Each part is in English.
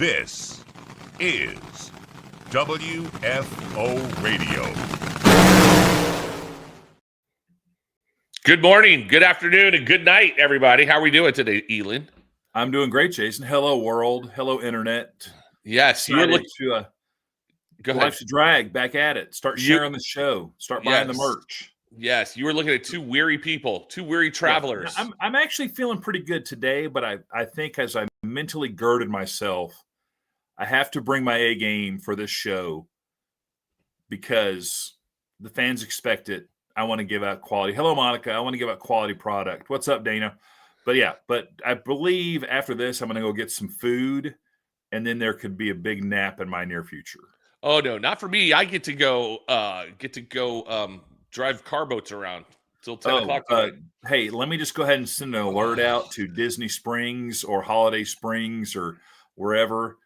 This is WFO Radio. Good morning, good afternoon, and good night, everybody. How are we doing today, Elin? I'm doing great, Jason. Hello, world. Hello, internet. Yes, you were looking to Go ahead. Life's a Drag. Back at it. Start sharing the show. Start buying the merch. Yes, you were looking at two weary people, two weary travelers. Yeah, I'm actually feeling pretty good today, but I think as I mentally girded myself, I have to bring my A game for this show because the fans expect it. I want to give out quality. Hello, Monica. I want to give out quality product. What's up, Dana? But I believe after this, I'm going to go get some food, and then there could be a big nap in my near future. Oh no, not for me. I get to go drive car boats around till 10 o'clock tonight. Hey, let me just go ahead and send an alert out to Disney Springs or Holiday Springs or wherever.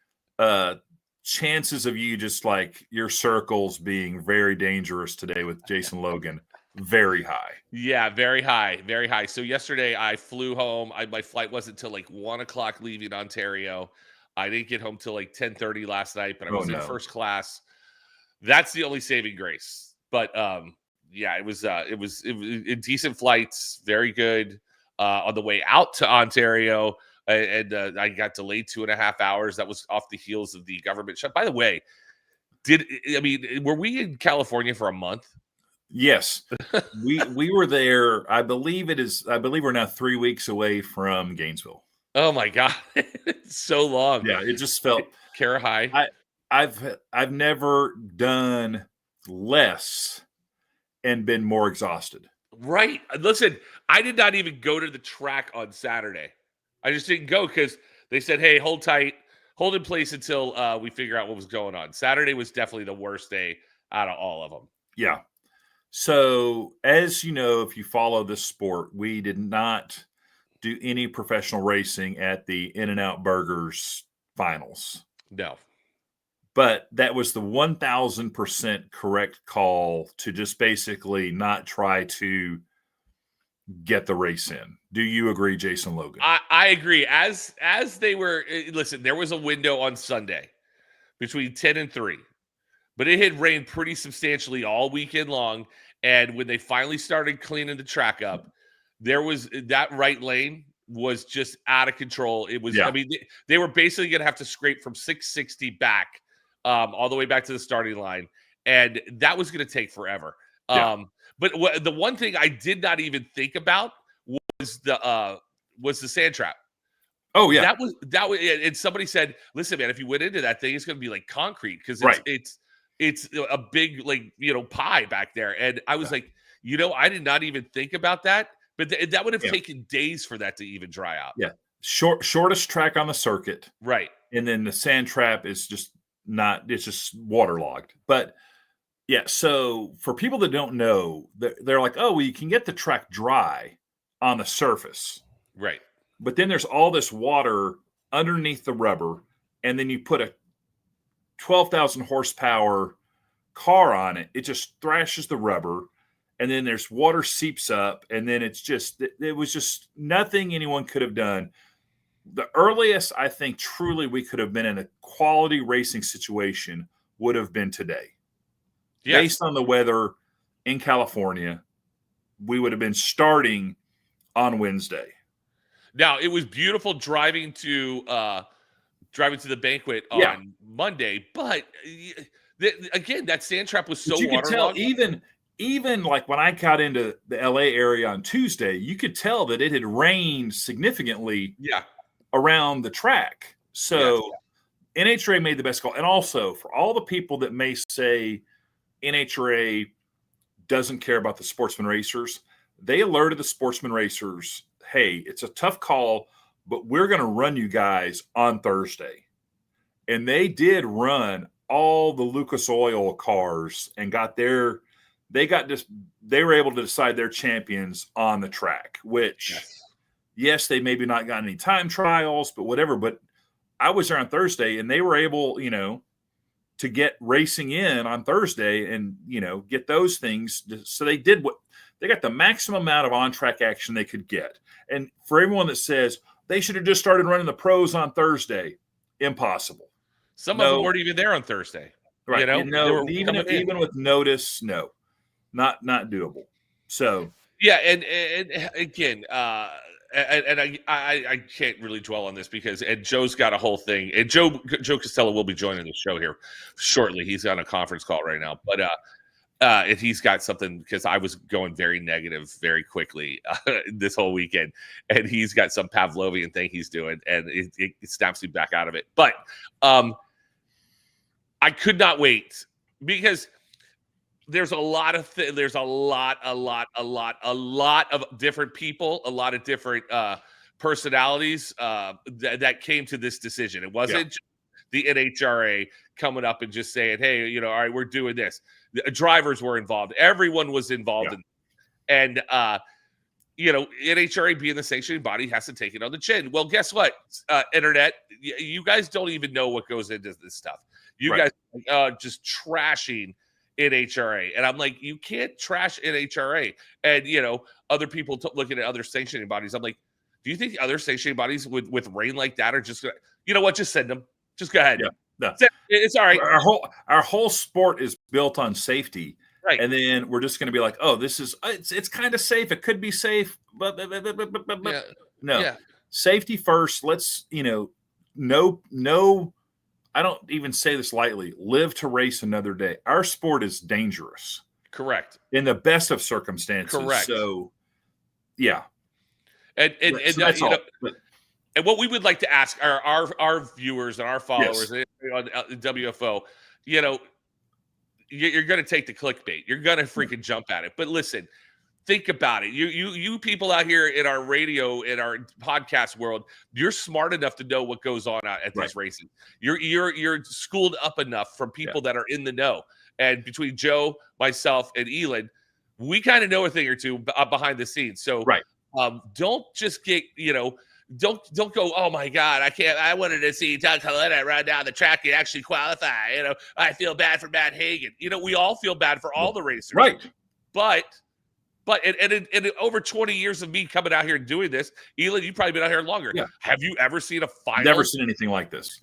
Chances of you just like your circles being very dangerous today with Jason Logan, very high. Yeah, very high, very high. So yesterday I flew home. My flight wasn't till like 1 o'clock leaving Ontario. I didn't get home till like 10:30 last night, but I was in first class. That's the only saving grace. But yeah, it was decent flights, very good. On the way out to Ontario, and I got delayed 2.5 hours. That was off the heels of the government shut. By the way, were we in California for a month? Yes, we were there. I believe we're now 3 weeks away from Gainesville. Oh my God, it's so long. Yeah, it just felt Cara high. I've never done less and been more exhausted. Right. Listen, I did not even go to the track on Saturday. I just didn't go because they said, "Hey, hold tight, hold in place until we figure out what was going on." Saturday was definitely the worst day out of all of them. Yeah. So, as you know, if you follow this sport, we did not do any professional racing at the In-N-Out Burgers finals. No. But that was the 1,000% correct call to just basically not try to get the race in. Do you agree, Jason Logan? I agree. As they were, listen, there was a window on Sunday between 10 and 3, but it had rained pretty substantially all weekend long. And when they finally started cleaning the track up, there was that right lane was just out of control. It was, they were basically going to have to scrape from 660 back, all the way back to the starting line. And that was going to take forever. But the one thing I did not even think about was the sand trap. Oh yeah. That was, and somebody said, listen, man, if you went into that thing, it's going to be like concrete. Cause it's a big, pie back there. And I was like, I did not even think about that. But that would have taken days for that to even dry out. Yeah. Shortest track on the circuit. Right. And then the sand trap is just it's just waterlogged. But yeah, so for people that don't know, they're like, oh, well, you can get the track dry on the surface. Right. But then there's all this water underneath the rubber. And then you put a 12,000 horsepower car on it. It just thrashes the rubber. And then there's water seeps up, and then it was just nothing anyone could have done. The earliest I think truly we could have been in a quality racing situation would have been today. Yes. Based on the weather in California, we would have been starting on Wednesday. Now, it was beautiful driving to the banquet on Monday, but again, that sand trap was so waterlogged. Even like when I got into the LA area on Tuesday, you could tell that it had rained significantly around the track. So NHRA made the best call. And also for all the people that may say NHRA doesn't care about the sportsman racers, they alerted the sportsman racers, hey, it's a tough call, but we're going to run you guys on Thursday. And they did run all the Lucas Oil cars and they were able to decide their champions on the track, which, yes, they maybe not got any time trials, but whatever. But I was there on Thursday, and they were able, to get racing in on Thursday and, get those things. So they did they got the maximum amount of on-track action they could get. And for everyone that says they should have just started running the pros on Thursday, impossible. Some of them weren't even there on Thursday. Right. You know, no, even with notice, no, not doable. So yeah, and again, and I can't really dwell on this because Joe's got a whole thing, and Joe Costello will be joining the show here shortly. He's on a conference call right now, but and he's got something because I was going very negative very quickly this whole weekend, and he's got some Pavlovian thing he's doing, and it snaps me back out of it. But I could not wait because there's a lot of there's a lot of different people, a lot of different personalities that came to this decision. It wasn't just the NHRA coming up and just saying, "Hey, you know, all right, we're doing this." The drivers were involved. Everyone was involved in, and you know, NHRA being the sanctioning body has to take it on the chin. Well, guess what? Internet, you guys don't even know what goes into this stuff. You guys just trashing NHRA, and I'm like, you can't trash NHRA. And you know, other people looking at other sanctioning bodies. I'm like, do you think other sanctioning bodies with rain like that are just gonna, you know what? Just send them. Just go ahead. Yeah, no. It's all right. Our whole sport is built on safety, right? And then we're just going to be like, oh, this is it's kind of safe. It could be safe, but no, safety first. Let's no. I don't even say this lightly. Live to race another day. Our sport is dangerous. Correct. In the best of circumstances. Correct. So, yeah. And that's all. And what we would like to ask our viewers and our followers on WFO, you know, you're going to take the clickbait. You're going to freaking jump at it. But listen, think about it. You people out here in our radio, in our podcast world, you're smart enough to know what goes on at these races. You're schooled up enough from people that are in the know. And between Joe, myself, and Elon, we kind of know a thing or two behind the scenes. So don't just get, you know, don't go, oh my God, I wanted to see Doug Coletta run down the track and actually qualify. You know, I feel bad for Matt Hagan. You know, we all feel bad for all the racers. Right. But in over 20 years of me coming out here and doing this, Elon, you've probably been out here longer. Yeah. Have you ever seen a final? Never seen anything like this.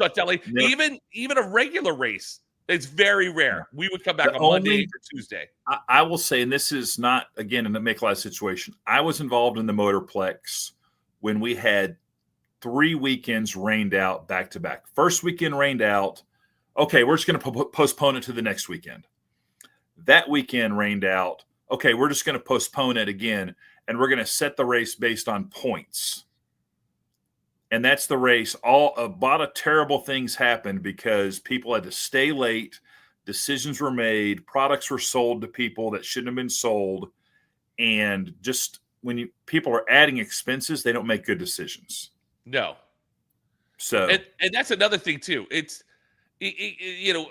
Even a regular race. It's very rare. We would come back on Monday or Tuesday. I will say, and this is not, again, in a make-a-lot situation, I was involved in the Motorplex when we had 3 weekends rained out back-to-back. First weekend rained out. Okay, we're just going to postpone it to the next weekend. That weekend rained out. Okay, we're just going to postpone it again, and we're going to set the race based on points. And that's the race. A lot of terrible things happened because people had to stay late. Decisions were made. Products were sold to people that shouldn't have been sold. And just when people are adding expenses, they don't make good decisions. No. So, and that's another thing too. It's, you know,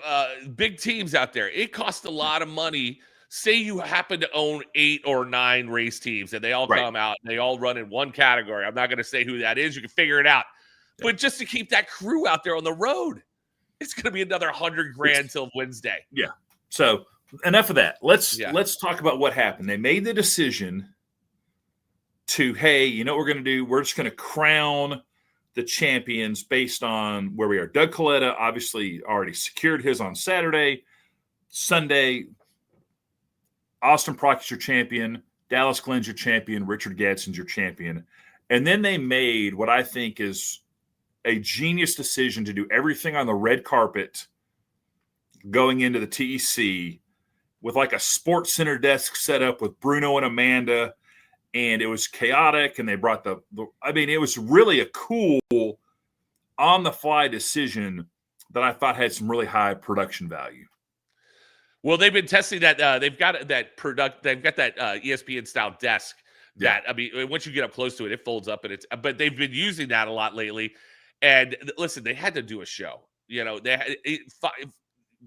big teams out there. It costs a lot of money. Say you happen to own 8 or 9 race teams and they all come out and they all run in one category. I'm not going to say who that is. You can figure it out. Yeah. But just to keep that crew out there on the road, it's going to be another $100,000 till Wednesday. Yeah. So enough of that. Let's talk about what happened. They made the decision to, hey, you know what we're going to do? We're just going to crown the champions based on where we are. Doug Coletta obviously already secured his on Saturday. Sunday, Austin Proctor's your champion, Dallas Glenn's your champion, Richard Gadsden's your champion. And then they made what I think is a genius decision to do everything on the red carpet going into the TEC with like a sports center desk set up with Bruno and Amanda. And it was chaotic. And they brought it was really a cool on-the-fly decision that I thought had some really high production value. Well, they've been testing that. They've got that ESPN style desk. That I mean, once you get up close to it, it folds up, and but they've been using that a lot lately. And listen, they had to do a show. You know,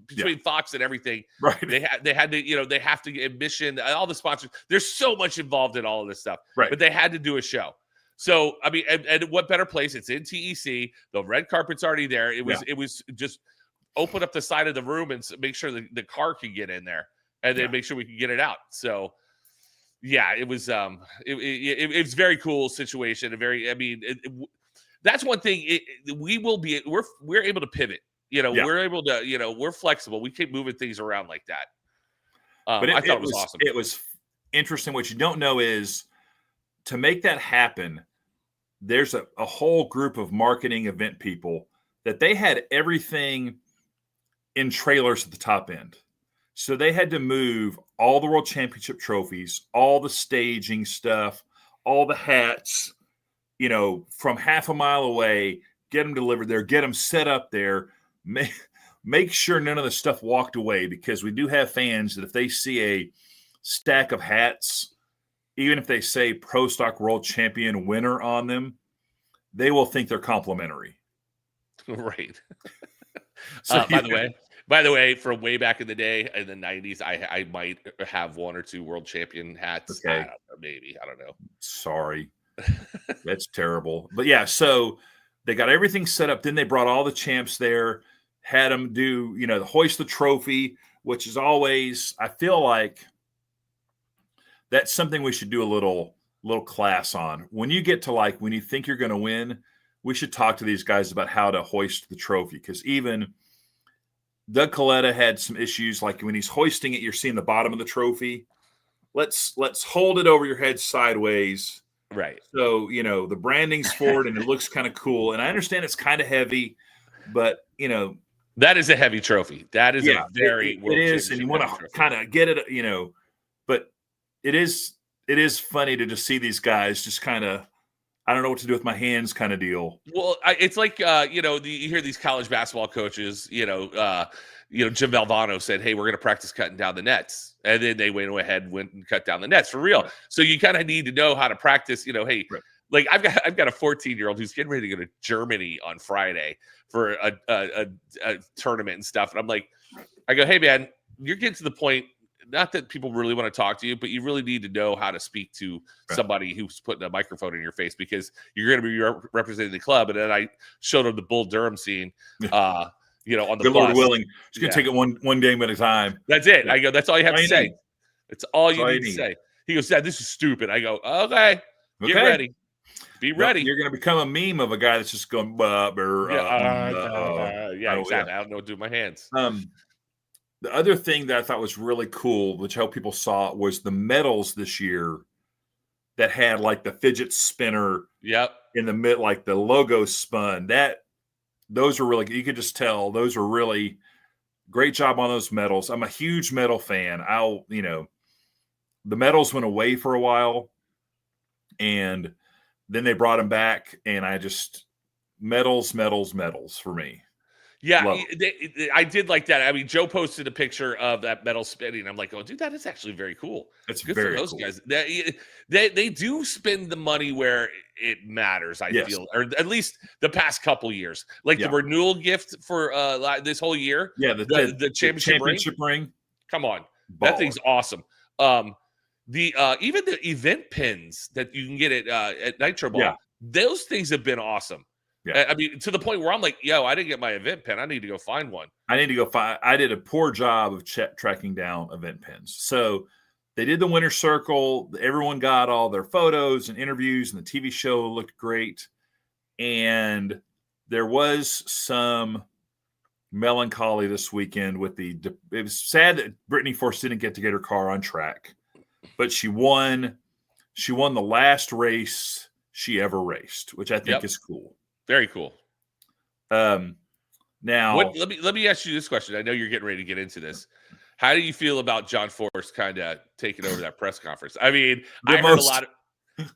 between Fox and everything, right? They had to, you know, they have to get admission, all the sponsors. There's so much involved in all of this stuff, right? But they had to do a show. So I mean, and what better place? It's in TEC. The red carpet's already there. It was just open up the side of the room and make sure the car could get in there, and then make sure we could get it out. So, yeah, it was it was a very cool situation. that's one thing. We're able to pivot. We're able to, we're flexible. We keep moving things around like that. But I thought it was awesome. It was interesting. What you don't know is to make that happen, there's a whole group of marketing event people that they had everything in trailers at the top end. So they had to move all the World Championship trophies, all the staging stuff, all the hats, from half a mile away, get them delivered there, get them set up there, make sure none of the stuff walked away, because we do have fans that if they see a stack of hats, even if they say Pro Stock World Champion winner on them, they will think they're complimentary. Right. So, by the way, from way back in the day in the 90s, I might have one or two world champion hats. Okay. I don't know, maybe. I don't know. Sorry. That's terrible. But yeah, so they got everything set up. Then they brought all the champs there, had them do, the hoist the trophy, which is always, I feel like that's something we should do a little class on. When you get to when you think you're going to win, we should talk to these guys about how to hoist the trophy. Because even Doug Coletta had some issues, like when he's hoisting it, you're seeing the bottom of the trophy. Let's hold it over your head sideways. Right. So, the branding's forward and it looks kind of cool. And I understand it's kind of heavy, but, that is a heavy trophy. That is a very it is, and you want to kind of get it, but it is funny to just see these guys just kind of, I don't know what to do with my hands kind of deal. Well, it's like, you hear these college basketball coaches, Jim Valvano said, hey, we're going to practice cutting down the nets. And then they went and cut down the nets for real. Right. So you kind of need to know how to practice, hey, right. Like I've got a 14-year-old who's getting ready to go to Germany on Friday for a tournament and stuff. And I'm like, I go, hey man, you're getting to the point, not that people really want to talk to you, but you really need to know how to speak to somebody who's putting a microphone in your face, because you're going to be representing the club. And then I showed him the Bull Durham scene, on the Good bus. Lord willing, just going to take it one game at a time. That's it. I go, that's all you have to say. It's all you need to say. He goes, Dad, this is stupid. I go, okay, get ready. Be ready. You're going to become a meme of a guy that's just going, exactly. I don't know what to do with my hands. The other thing that I thought was really cool, which I hope people saw, was the medals this year that had the fidget spinner. Yep. In the mid, the logo spun. Those were really, you could just tell those were really great job on those medals. I'm a huge medal fan. The medals went away for a while, and then they brought them back, and I just medals for me. Yeah, I did like that. I mean, Joe posted a picture of that medal spinning. I'm like, oh, dude, that is actually very cool. It's good very for those cool. guys. They do spend the money where it matters, I feel, or at least the past couple years. The renewal gift for this whole year. Yeah, the championship ring. Come on, that thing's awesome. Even the event pins that you can get at Nitro Ball, those things have been awesome. Yeah. I mean, to the point where I'm like, yo, I didn't get my event pin. I need to go find one. I did a poor job of tracking down event pins. So they did the winner circle. Everyone got all their photos and interviews, and the TV show looked great. And there was some melancholy this weekend with it was sad that Brittany Force didn't get to get her car on track, but she won the last race she ever raced, which I think is cool. Very cool. Now, let me ask you this question. I know you're getting ready to get into this. How do you feel about John Force kind of taking over that press conference? I mean, I heard a lot of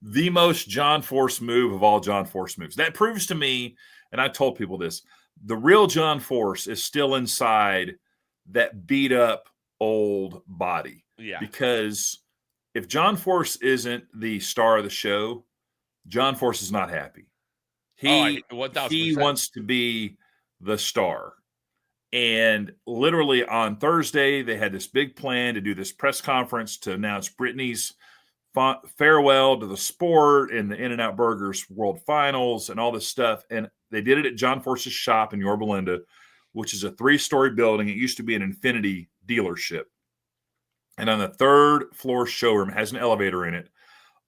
the most John Force move of all John Force moves. That proves to me, and I told people this, the real John Force is still inside that beat up old body. Yeah. Because if John Force isn't the star of the show, John Force is not happy. He wants to be the star. And literally on Thursday, they had this big plan to do this press conference to announce Brittany's farewell to the sport and the In-N-Out Burgers World Finals and all this stuff. And they did it at John Force's shop in Yorba Linda, which is a 3-story building. It used to be an Infinity dealership. And on the 3rd floor showroom, it has an elevator in it.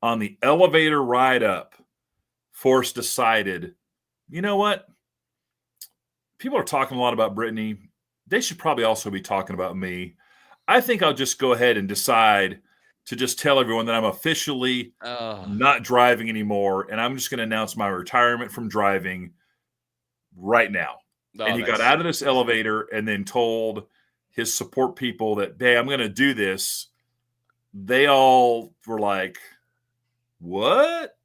On the elevator ride up, Force decided, you know what? People are talking a lot about Brittany. They should probably also be talking about me. I think I'll just go ahead and decide to just tell everyone that I'm officially not driving anymore, and I'm just going to announce my retirement from driving right now. And he got out of this elevator and then told his support people that, hey, I'm going to do this. They all were like, what?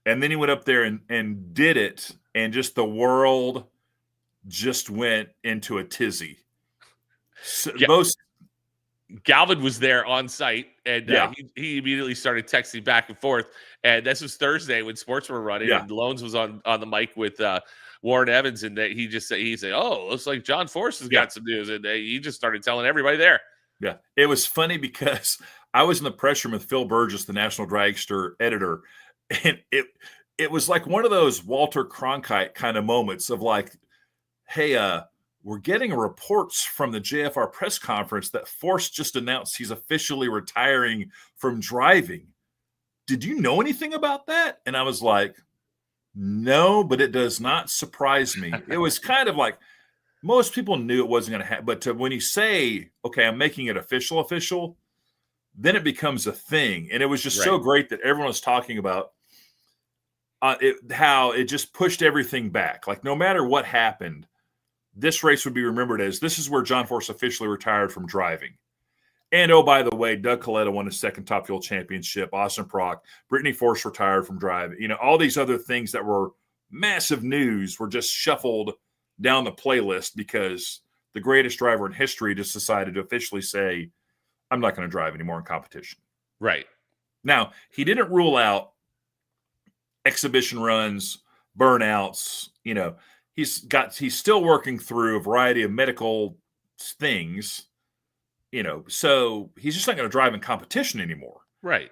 And then he went up there and did it, and just the world just went into a tizzy. So Galvin was there on site, and he immediately started texting back and forth. And this was Thursday when sports were running, and Loans was on the mic with Warren Evans, and he said, "Oh, looks like John Force has got some news," and he just started telling everybody there. Yeah, it was funny because I was in the press room with Phil Burgess, the National Dragster editor, and it was like one of those Walter Cronkite kind of moments of like, hey, we're getting reports from the JFR press conference that Force just announced he's officially retiring from driving. Did you know anything about that? And I was like, no, but it does not surprise me. It was kind of like most people knew it wasn't going to happen. But when you say, okay, I'm making it official, then it becomes a thing. And it was just so great that everyone was talking about how it just pushed everything back. Like no matter what happened, this race would be remembered as this is where John Force officially retired from driving. And, oh, by the way, Doug Coletta won his second Top Fuel championship. Austin Prock, Brittany Force retired from driving. You know, all these other things that were massive news were just shuffled down the playlist because the greatest driver in history just decided to officially say, I'm not going to drive anymore in competition. Right. Now, he didn't rule out exhibition runs, burnouts, you know. He's still working through a variety of medical things, you know, so he's just not going to drive in competition anymore. Right.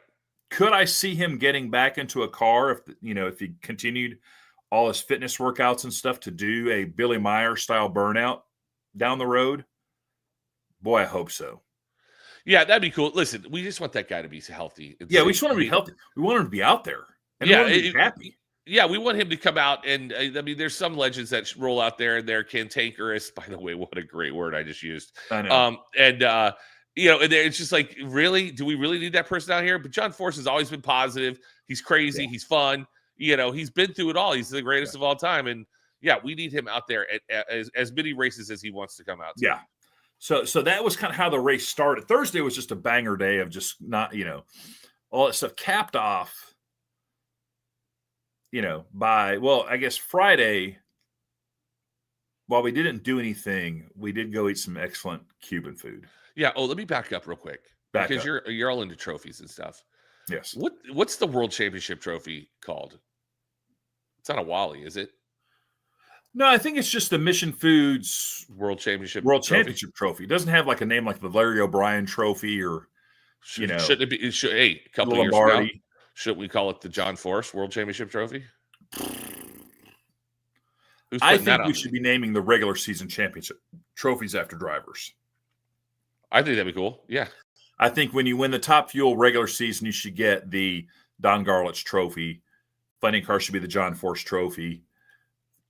Could I see him getting back into a car if he continued all his fitness workouts and stuff to do a Billy Meyer style burnout down the road? Boy, I hope so. Yeah, that'd be cool. Listen, we just want that guy to be healthy. Yeah, we just want him to be healthy. We want him to be out there. And we want him to be happy. Yeah, we want him to come out, and I mean, there's some legends that roll out there, and they're cantankerous. By the way, what a great word I just used. I know. And it's just like, really, do we really need that person out here? But John Force has always been positive. He's crazy. He's fun. You know, he's been through it all. He's the greatest of all time, and we need him out there at as many races as he wants to come out to. Yeah. So that was kind of how the race started. Thursday was just a banger day of just not, all that stuff capped off. I guess Friday, while we didn't do anything, we did go eat some excellent Cuban food. Yeah. Oh, let me back up real quick because you're all into trophies and stuff. Yes. What's the World Championship trophy called? It's not a Wally, is it? No, I think it's just the Mission Foods World Championship trophy. It doesn't have like a name like the Larry O'Brien trophy or shouldn't it be? A couple of years ago. Should we call it the John Force World Championship Trophy? I think we should be naming the regular season championship trophies after drivers. I think that'd be cool. Yeah. I think when you win the Top Fuel regular season, you should get the Don Garlits Trophy. Funding Car should be the John Force Trophy.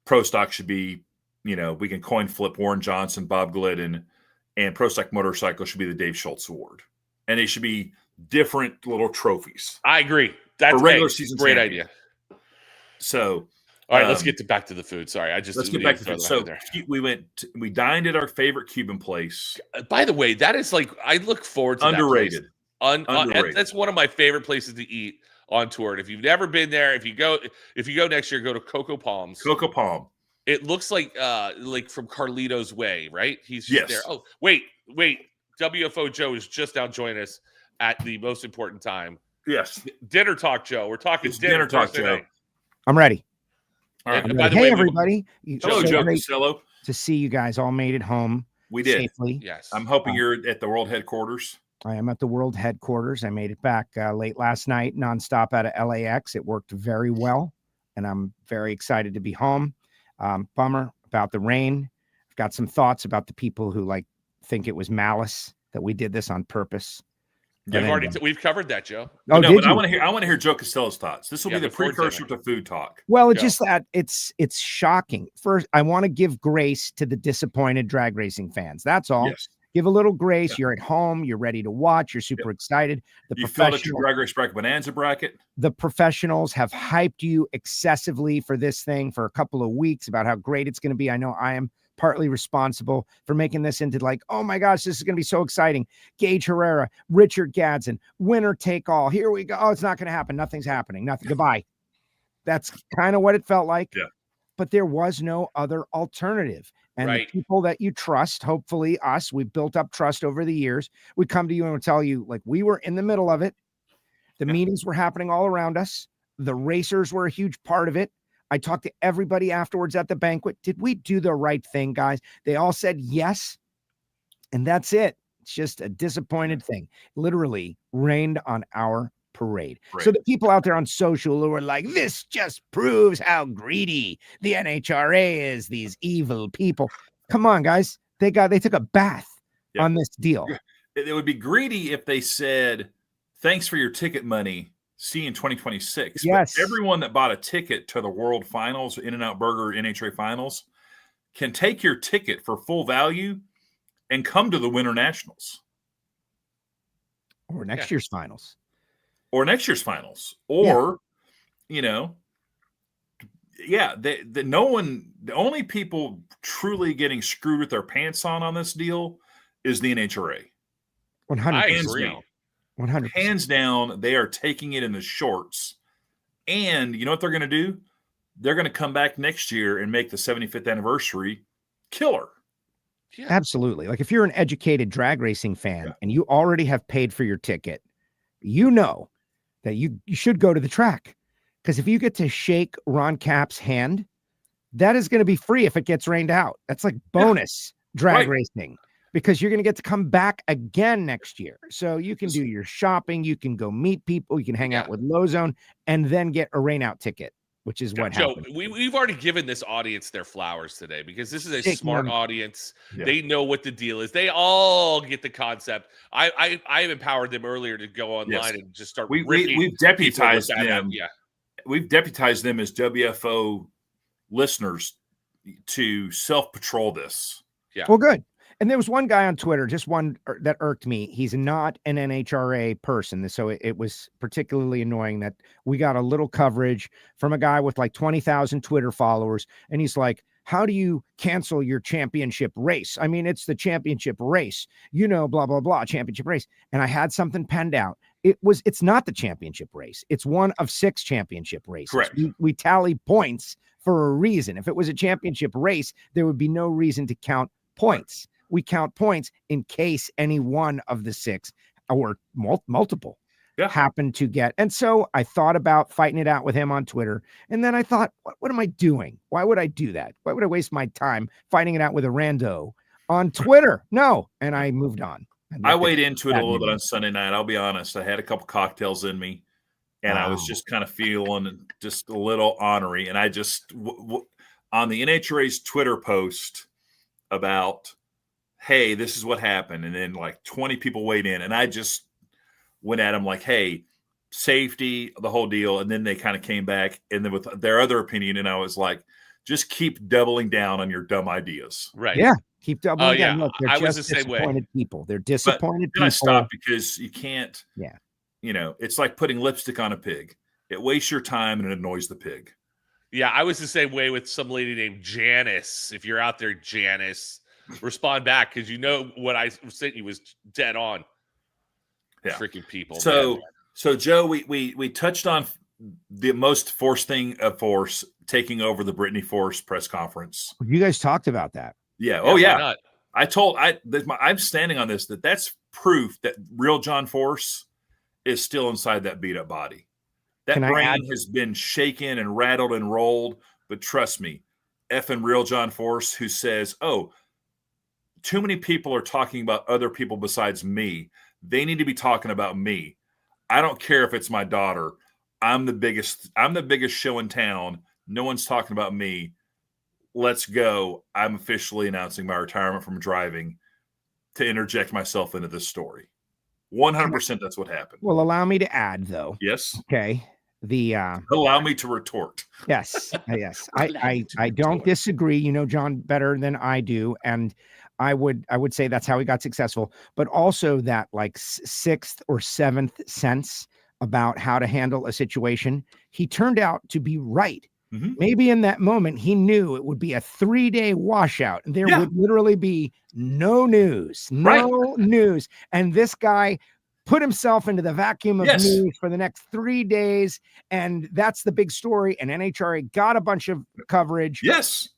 Pro Stock should be, we can coin flip Warren Johnson, Bob Glidden, and Pro Stock Motorcycle should be the Dave Schultz Award. And they should be different little trophies. I agree. That's a regular season great idea. So, all right, let's get back to the food. Sorry, let's get back to the food. So we dined at our favorite Cuban place. By the way, that is like I look forward to underrated. That place. Underrated. That's one of my favorite places to eat on tour. And if you've never been there, if you go next year, go to Coco Palms. Coco Palm. It looks like from Carlito's Way, right? He's just there. Oh, wait. WFO Joe is just now joining us at the most important time. Yes. Dinner talk, Joe. We're talking dinner talk, Joe. Night. I'm ready. All right. By the way, everybody. Hello, Joe Costello. To see you guys all made it home. We did. Safely. Yes. I'm hoping you're at the world headquarters. I am at the world headquarters. I made it back late last night, nonstop out of LAX. It worked very well, and I'm very excited to be home. Bummer about the rain. I've got some thoughts about the people who think it was malice that we did this on purpose. We've covered that, Joe. Oh, no, but you? I want to hear Joe Costello's thoughts. This will be the precursor to food talk. Well, it's just that it's shocking. First, I want to give grace to the disappointed drag racing fans. That's all. Yes. Give a little grace. You're at home. You're ready to watch. You're super excited. You filled up your Drag Race Bracket Bonanza bracket. The professionals have hyped you excessively for this thing for a couple of weeks about how great it's going to be. I know I am partly responsible for making this into like, oh my gosh, this is going to be so exciting. Gage Herrera, Richard Gadsden, winner take all. Here we go. Oh, it's not going to happen. Nothing's happening. Nothing. Goodbye. That's kind of what it felt like. Yeah. But there was no other alternative. And the people that you trust, hopefully us, we've built up trust over the years. We come to you and we'll tell you, like, we were in the middle of it. The meetings were happening all around us. The racers were a huge part of it. I talked to everybody afterwards at the banquet. Did we do the right thing, guys? They all said yes. And that's it. It's just a disappointed thing. Literally rained on our parade. Right. So the people out there on social who are like, this just proves how greedy the NHRA is, these evil people. Come on, guys. They took a bath on this deal. It would be greedy if they said, thanks for your ticket money. See you in 2026. Yes. But everyone that bought a ticket to the World Finals, In-N-Out Burger, NHRA Finals, can take your ticket for full value and come to the Winter Nationals. Or next year's finals. Or, the only people truly getting screwed with their pants on this deal is the NHRA. 100%. 100%. Hands down, they are taking it in the shorts. And you know what they're going to do? They're going to come back next year and make the 75th anniversary killer. Yeah. Absolutely. Like if you're an educated drag racing fan and you already have paid for your ticket, you know that you should go to the track. Because if you get to shake Ron Cap's hand, that is going to be free if it gets rained out. That's like bonus drag racing. Because you're going to get to come back again next year. So you can do your shopping. You can go meet people. You can hang out with Lozone and then get a rain out ticket, which is what happened. Joe, we've already given this audience their flowers today because this is a smart audience. Yeah. They know what the deal is. They all get the concept. I have empowered them earlier to go online and just start we've deputized them. Yeah. We've deputized them as WFO listeners to self-patrol this. Yeah. Well, good. And there was one guy on Twitter, just one that irked me. He's not an NHRA person. So it was particularly annoying that we got a little coverage from a guy with like 20,000 Twitter followers. And he's like, how do you cancel your championship race? I mean, it's the championship race, blah, blah, blah, championship race. And I had something penned out. It's not the championship race. It's one of 6 championship races. Correct. We tally points for a reason. If it was a championship race, there would be no reason to count points. We count points in case any one of the 6 or multiple happen to get. And so I thought about fighting it out with him on Twitter. And then I thought, what am I doing? Why would I do that? Why would I waste my time fighting it out with a rando on Twitter? No. And I moved on. I weighed into it a little bit on Sunday night. I'll be honest. I had a couple cocktails in me and I was just kind of feeling just a little ornery. And I just, on the NHRA's Twitter post about, hey, this is what happened. And then like 20 people weighed in and I just went at them like, hey, safety, the whole deal. And then they kind of came back and then with their other opinion. And I was like, just keep doubling down on your dumb ideas. Right. Yeah. Keep doubling down. Yeah. Look, they're just the disappointed people. They're disappointed people. I stopped because you can't, yeah. It's like putting lipstick on a pig. It wastes your time and it annoys the pig. Yeah. I was the same way with some lady named Janice. If you're out there, Janice, respond back because what I sent you was dead on. Yeah, freaking people. So Joe, we touched on the most forced thing of force taking over the Brittany Force press conference. You guys talked about that. Yeah. Oh yeah. I'm standing on this. That's proof that real John Force is still inside that beat up body. That brain has been shaken and rattled and rolled. But trust me, effing real John Force who says, "Oh, too many people are talking about other people besides me. They need to be talking about me. I don't care if it's my daughter. I'm the biggest show in town. No one's talking about me. Let's go. I'm officially announcing my retirement from driving to interject myself into this story." 100% that's what happened. Well, allow me to add, though. Yes. Okay. Allow me to retort. Yes. I don't disagree. You know John better than I do, and I would say that's how he got successful. But also that like sixth or seventh sense about how to handle a situation, he turned out to be right. Mm-hmm. Maybe in that moment he knew it would be a 3-day washout. There would literally be no news, news, and this guy put himself into the vacuum of news for the next 3 days. And that's the big story. And NHRA got a bunch of coverage. Yes.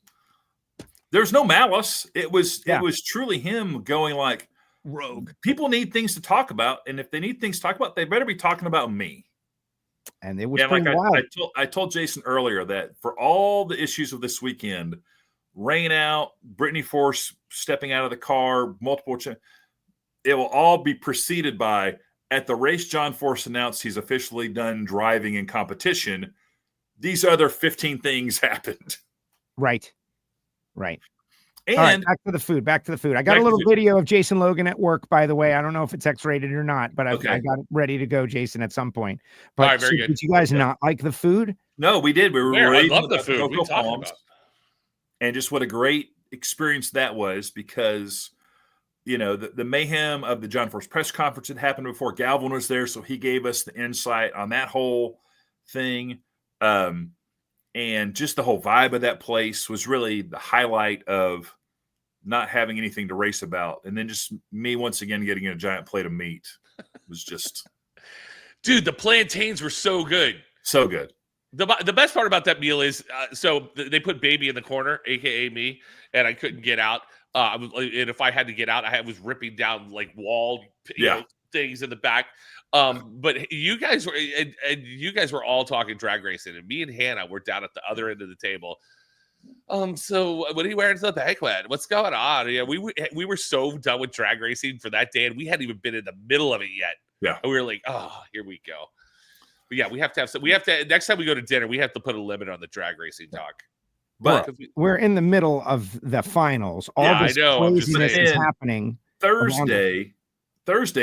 There's no malice. It was truly him going like, rogue. People need things to talk about. And if they need things to talk about, they better be talking about me. And it was pretty wild. I told Jason earlier that for all the issues of this weekend, rain out, Brittany Force stepping out of the car, multiple it will all be preceded by, at the race John Force announced he's officially done driving in competition, these other 15 things happened. Right. And all right, back to the food. I got a little video of Jason Logan at work, by the way. I don't know if it's X-rated or not, but I got it ready to go, Jason, at some point. But all right, very good. Did you guys not like the food? No, we did. I love the food. We talked about. And just what a great experience that was, because the mayhem of the John Force press conference had happened before. Galvin was there, so he gave us the insight on that whole thing. And just the whole vibe of that place was really the highlight of not having anything to race about. And then just me once again getting a giant plate of meat. It was just... Dude, the plantains were so good. So good. The best part about that meal is, so they put baby in the corner, a.k.a. me, and I couldn't get out. And if I had to get out, I was ripping down like wall things in the back. But you guys were all talking drag racing, and me and Hannah were down at the other end of the table. So what are you wearing to the banquet? What's going on? Yeah, we were so done with drag racing for that day, and we hadn't even been in the middle of it yet. Yeah, and we were like, oh, here we go. But yeah, we have to have some. We have to next time we go to dinner, we have to put a limit on the drag racing talk. But we're in the middle of the finals. All this craziness is happening. Thursday,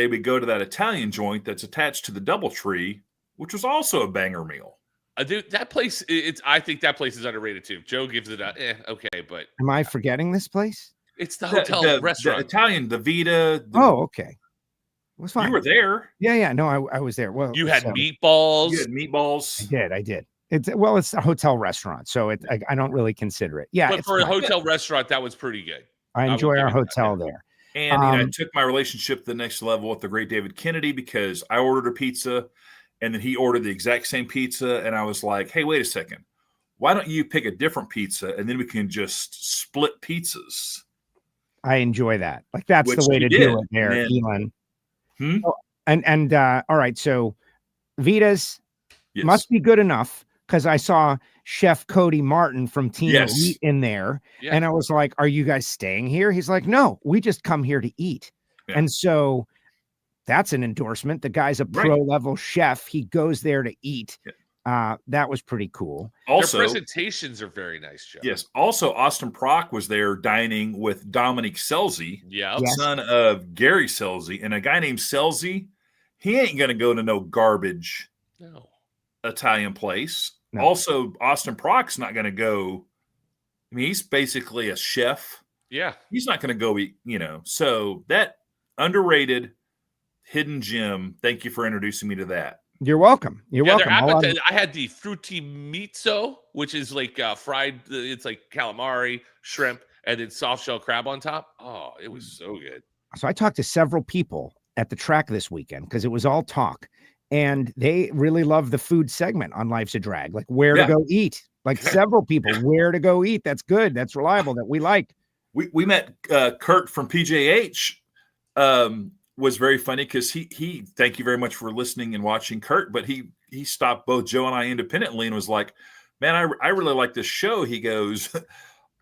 we go to that Italian joint that's attached to the DoubleTree, which was also a banger meal. Dude, that place, I think that place is underrated too. Joe gives it a, okay, but... Am I forgetting this place? It's the hotel restaurant. The Italian, the Vita. Okay. It was fine. You were there. Yeah. No, I was there. Well, you had meatballs. You had meatballs. I did. It's a hotel restaurant, so I don't really consider it. Yeah, but for a hotel restaurant, that was pretty good. I enjoy our hotel there. And I took my relationship to the next level with the great David Kennedy, because I ordered a pizza, and then he ordered the exact same pizza, and I was like, "Hey, wait a second, why don't you pick a different pizza, and then we can just split pizzas?" I enjoy that. Like that's the way to do it there, Elon. Oh, and all right, so Vitas must be good enough, because I saw Chef Cody Martin from Team Elite in there, and I was like, "Are you guys staying here?" He's like, "No, we just come here to eat." And so that's an endorsement. The guy's a pro level chef. He goes there to eat. That was pretty cool. Also, their presentations are very nice, Joe. Yes. Also, Austin Prock was there dining with Dominique Selzy, son of Gary Selzy, and a guy named Selzy. He ain't gonna go to no garbage Italian place. No. Also, Austin Prock's not gonna go. I mean, he's basically a chef. Yeah, he's not gonna go eat. So that underrated hidden gem. Thank you for introducing me to that. You're welcome. You're welcome. I had the frutti mezzo, which is like fried. It's like calamari, shrimp, and then soft shell crab on top. Oh, it was so good. So I talked to several people at the track this weekend, because it was all talk, and they really love the food segment on Life's a Drag, like where to go eat. Like several people, where to go eat. That's good. That's reliable. That we like. We met Kurt from PJH. Was very funny, because he thank you very much for listening and watching, Kurt, but he stopped both Joe and I independently and was like, "Man, I really like this show." He goes,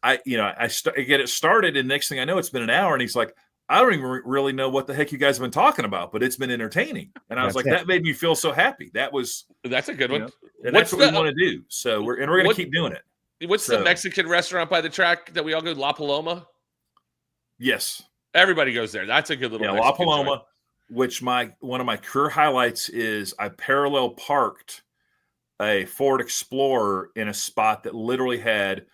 I get it started, and next thing I know, it's been an hour, and he's like, "I don't even really know what the heck you guys have been talking about, but it's been entertaining." And I was like, that made me feel so happy. That's a good one. And that's what we want to do. So we're going to keep doing it. What's the Mexican restaurant by the track that we all go to? La Paloma? Yes. Everybody goes there. That's a good little La Paloma. which one of my career highlights is I parallel parked a Ford Explorer in a spot that literally had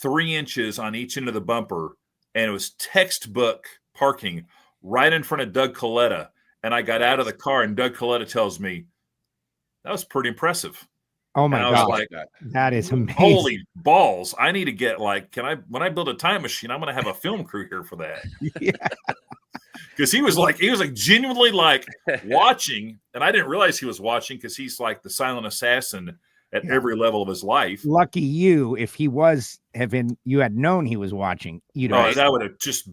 3 inches on each end of the bumper, and it was textbook parking right in front of Doug Coletta. And I got out of the car, and Doug Coletta tells me, that was pretty impressive. Oh my God. Like, that is amazing. Holy balls. I need to get when I build a time machine, I'm going to have a film crew here for that. Yeah. Because he was genuinely like watching, and I didn't realize he was watching because he's like the silent assassin at every level of his life. Lucky you, if you had known he was watching, that would have just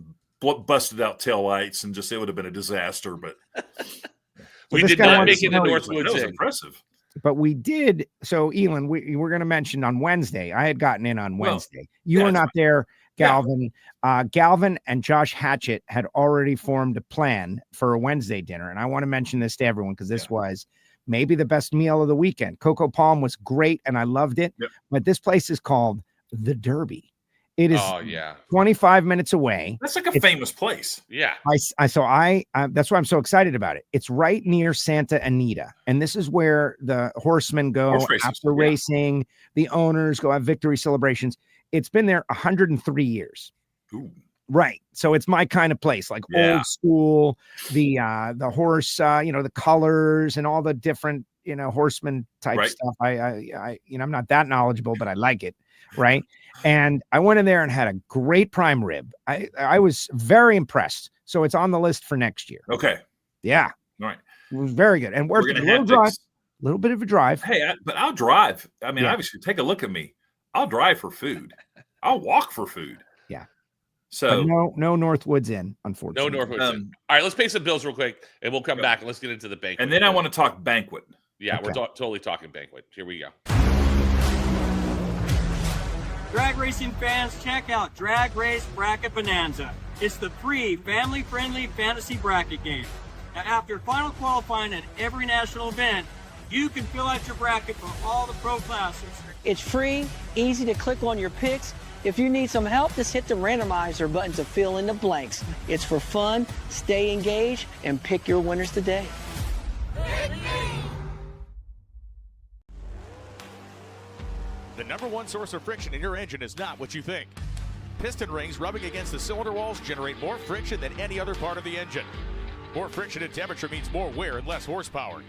busted out tail lights and it would have been a disaster. But we did not make it in Northwoods. That was impressive. But we did. So, Elon, we were going to mention on Wednesday. I had gotten in on Wednesday. You were not there, Galvin. Yeah. Galvin and Josh Hatchett had already formed a plan for a Wednesday dinner. And I want to mention this to everyone because this was maybe the best meal of the weekend. Coco Palm was great, and I loved it. Yep. But this place is called The Derby. It is 25 minutes away. That's like a famous place. Yeah. That's why I'm so excited about it. It's right near Santa Anita. And this is where the horsemen go after racing. The owners go have victory celebrations. It's been there 103 years. Ooh. Right. So it's my kind of place, like old school, the horse, the colors and all the different, horseman type stuff. I'm not that knowledgeable, but I like it. Right. And I went in there and had a great prime rib. I was very impressed. So it's on the list for next year. Okay. Yeah. All right. It was very good. And we're going to drive. A little bit of a drive. Hey, but I'll drive. I mean, obviously, take a look at me. I'll drive for food. I'll walk for food. Yeah. So no Northwoods Inn, unfortunately. No Northwoods Inn. All right, let's pay some bills real quick, and we'll come back and let's get into the banquet. And then I want to talk banquet. Yeah, we're totally talking banquet. Here we go. Drag racing fans, check out Drag Race Bracket Bonanza. It's the free, family-friendly fantasy bracket game. Now, after final qualifying at every national event, you can fill out your bracket for all the pro classes. It's free, easy to click on your picks. If you need some help, just hit the randomizer button to fill in the blanks. It's for fun, stay engaged, and pick your winners today. The #1 source of friction in your engine is not what you think. Piston rings rubbing against the cylinder walls generate more friction than any other part of the engine. More friction and temperature means more wear and less horsepower.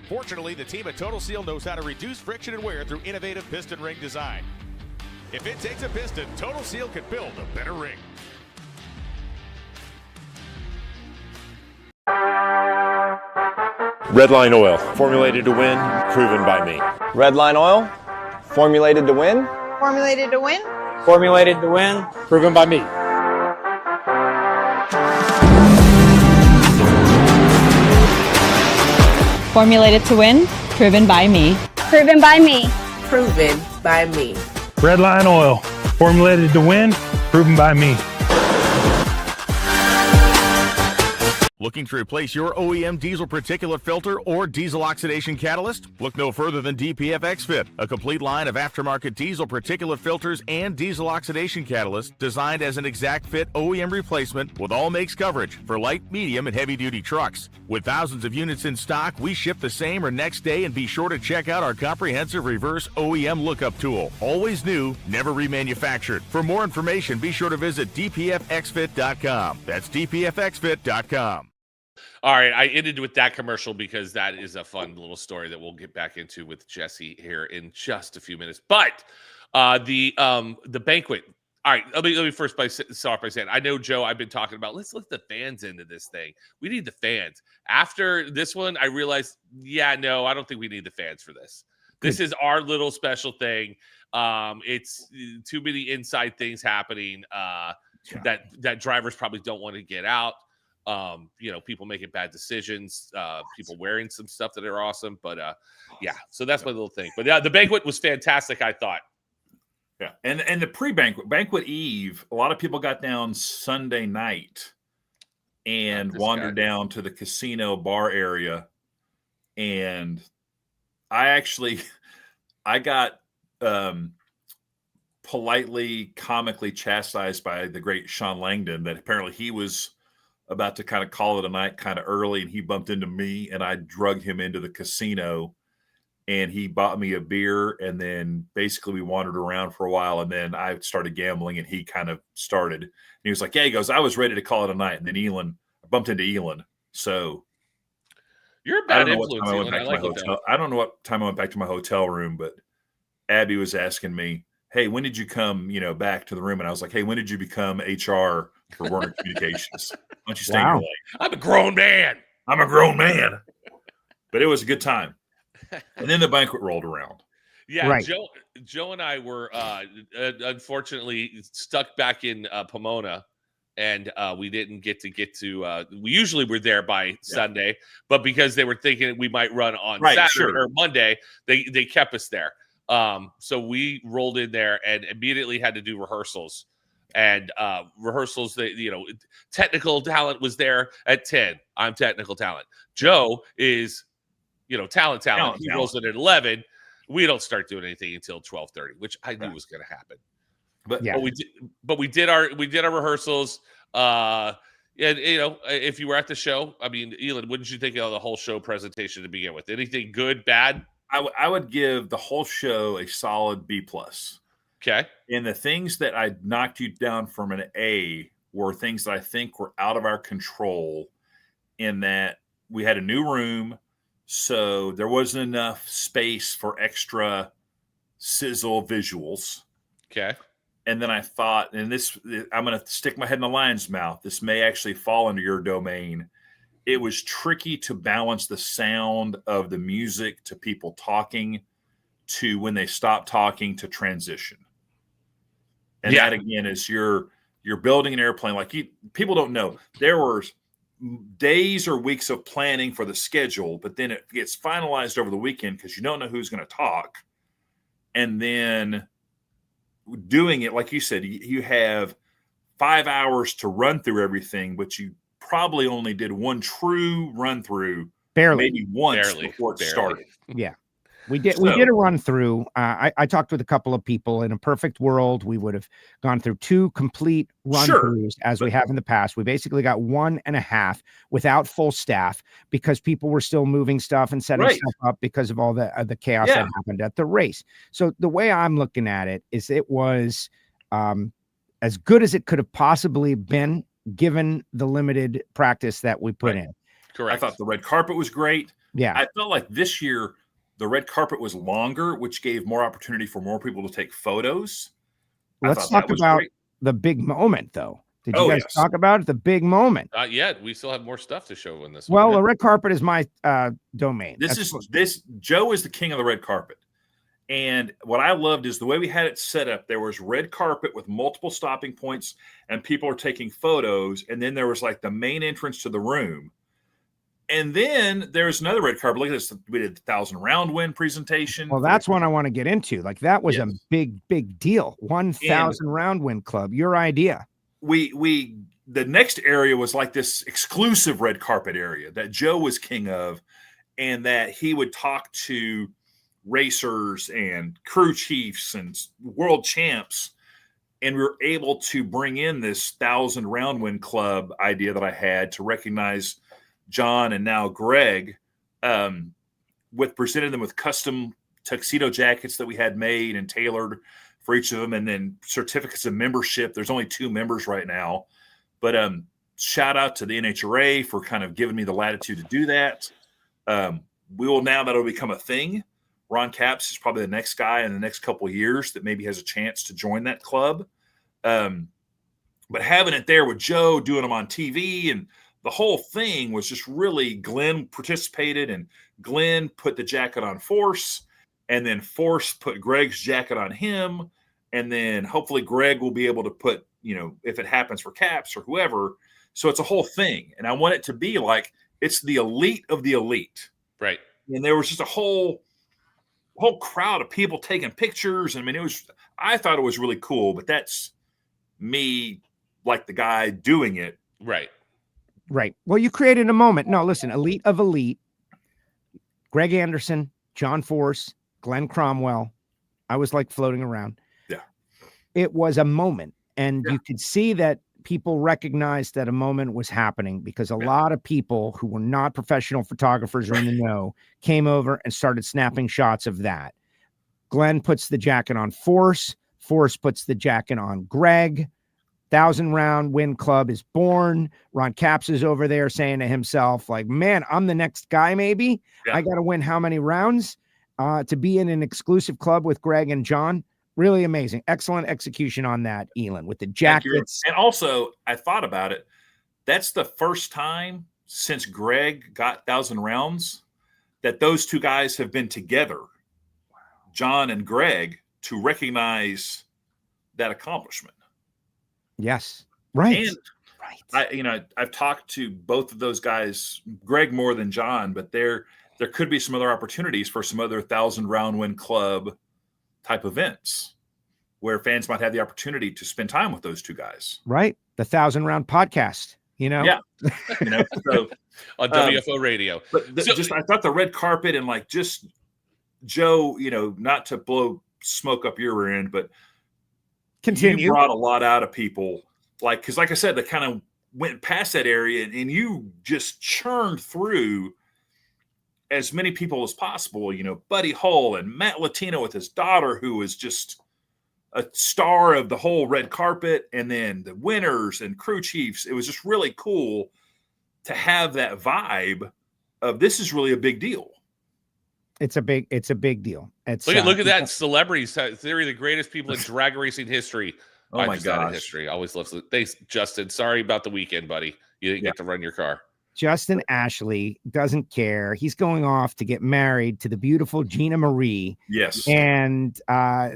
Fortunately, the team at Total Seal knows how to reduce friction and wear through innovative piston ring design. If it takes a piston, Total Seal can build a better ring. Redline Oil, formulated to win, proven by me. Redline Oil, formulated to win. Formulated to win. Formulated to win, proven by me. Formulated to win, proven by me. Proven by me. Proven by me. Redline Oil, formulated to win, proven by me. Looking to replace your OEM diesel particulate filter or diesel oxidation catalyst? Look no further than DPF XFit, a complete line of aftermarket diesel particulate filters and diesel oxidation catalysts designed as an exact fit OEM replacement with all makes coverage for light, medium, and heavy-duty trucks. With thousands of units in stock, we ship the same or next day, and be sure to check out our comprehensive reverse OEM lookup tool. Always new, never remanufactured. For more information, be sure to visit dpfxfit.com. That's dpfxfit.com. All right, I ended with that commercial because that is a fun little story that we'll get back into with Jesse here in just a few minutes. But the banquet. All right, let me first start by saying I know, Joe, I've been talking about let's let the fans into this thing. We need the fans. After this one, I realized, I don't think we need the fans for this. This is our little special thing. It's too many inside things happening that drivers probably don't want to get out. People making bad decisions, people wearing some stuff that are awesome, but so that's my little thing. But the banquet was fantastic, I thought. Yeah, and the banquet eve, a lot of people got down Sunday night and wandered down to the casino bar area, and I got politely, comically chastised by the great Sean Langdon that apparently he was about to kind of call it a night kind of early, and he bumped into me, and I drug him into the casino, and he bought me a beer, and then basically we wandered around for a while, and then I started gambling, and he kind of started. And he was like, yeah, he goes, I was ready to call it a night, and then I bumped into Elon. So you're a bad influence, Elon. I don't know what time I went back to my hotel room, but Abby was asking me, hey, when did you come, back to the room? And I was like, hey, when did you become HR for Warner Communications? Why don't you stay in your lane? I'm a grown man. But it was a good time. And then the banquet rolled around. Yeah, right. Joe and I were unfortunately stuck back in Pomona, and we didn't get to. We usually were there by Sunday, but because they were thinking we might run on Saturday or Monday, they kept us there. So we rolled in there and immediately had to do rehearsals. And rehearsals, technical talent was there at 10. I'm technical talent. Joe is, talent. He rolls in at 11. We don't start doing anything until 12:30, which I knew was going to happen. But we did our rehearsals. And if you were at the show, I mean, Elon, what did you think of the whole show presentation to begin with? Anything good, bad? I would give the whole show a solid B+. Okay. And the things that I knocked you down from an A were things that I think were out of our control, in that we had a new room, so there wasn't enough space for extra sizzle visuals. Okay. And then I thought, and I'm going to stick my head in the lion's mouth. This may actually fall under your domain. It was tricky to balance the sound of the music to people talking to when they stop talking to transition. And that again is you're building an airplane. Like people don't know, there were days or weeks of planning for the schedule, but then it gets finalized over the weekend because you don't know who's going to talk. And then doing it, like you said, you have 5 hours to run through everything, but you probably only did one true run through, maybe once before it started. Yeah. We did a run through. I talked with a couple of people. In a perfect world, we would have gone through 2 complete run throughs as we have in the past. We basically got 1.5 without full staff because people were still moving stuff and setting stuff up because of all the chaos that happened at the race. So the way I'm looking at it is it was as good as it could have possibly been given the limited practice that we put in. Correct. I thought the red carpet was great. Yeah. I felt like this year the red carpet was longer, which gave more opportunity for more people to take photos. Let's talk about the big moment, though. Did you guys talk about it? The big moment? Not yet. We still have more stuff to show in this. Well, the red carpet is my domain. Joe is the king of the red carpet. And what I loved is the way we had it set up. There was red carpet with multiple stopping points and people are taking photos. And then there was like the main entrance to the room. And then there's another red carpet. Look at this. We did the 1,000 round win presentation. Well, that's one I want to get into. Like that was a big deal. 1,000 round win club. Your idea. The next area was like this exclusive red carpet area that Joe was king of, and that he would talk to racers and crew chiefs and world champs. And we were able to bring in this 1,000 round win club idea that I had to recognize John and now Greg, with presenting them with custom tuxedo jackets that we had made and tailored for each of them, and then certificates of membership. There's only 2 members right now, but shout out to the NHRA for kind of giving me the latitude to do that. That'll become a thing. Ron Capps is probably the next guy in the next couple of years that maybe has a chance to join that club. But having it there with Joe, doing them on TV, and the whole thing was just really, Glenn participated, and Glenn put the jacket on Force, and then Force put Greg's jacket on him. And then hopefully Greg will be able to put, if it happens for Caps or whoever. So it's a whole thing. And I want it to be like, it's the elite of the elite. Right. And there was just a whole crowd of people taking pictures. I mean, I thought it was really cool, but that's me, like the guy doing it. Right. Right. Well, you created a moment. No, listen, elite of elite, Greg Anderson, John Force, Glenn Cromwell. I was like floating around. Yeah. It was a moment. And you could see that people recognized that a moment was happening because a lot of people who were not professional photographers or in the know came over and started snapping shots of that. Glenn puts the jacket on Force. Force puts the jacket on Greg. 1,000-round win club is born. Ron Capps is over there saying to himself, like, man, I'm the next guy, maybe. I got to win how many rounds to be in an exclusive club with Greg and John. Really amazing. Excellent execution on that, Elon, with the jackets. And also, I thought about it. That's the first time since Greg got 1,000 rounds that those two guys have been together, John and Greg, to recognize that accomplishment. Yes. Right. And I've talked to both of those guys, Greg more than John, but there could be some other opportunities for some other 1,000-round win club type events where fans might have the opportunity to spend time with those two guys. Right. The 1,000-round podcast, Yeah. So, on WFO radio. But I thought the red carpet and like just Joe, not to blow smoke up your rear end, but continue. You brought a lot out of people. Because like I said, they kind of went past that area and you just churned through as many people as possible, Buddy Hull and Matt Latino with his daughter, who was just a star of the whole red carpet, and then the winners and crew chiefs. It was just really cool to have that vibe of this is really a big deal. It's a big deal. Look at that. Celebrities, they're the greatest people in drag racing history. Oh my gosh. History. Always loves it. Thanks, Justin. Sorry about the weekend, buddy. You didn't get to run your car. Justin Ashley doesn't care. He's going off to get married to the beautiful Gina Marie. Yes. And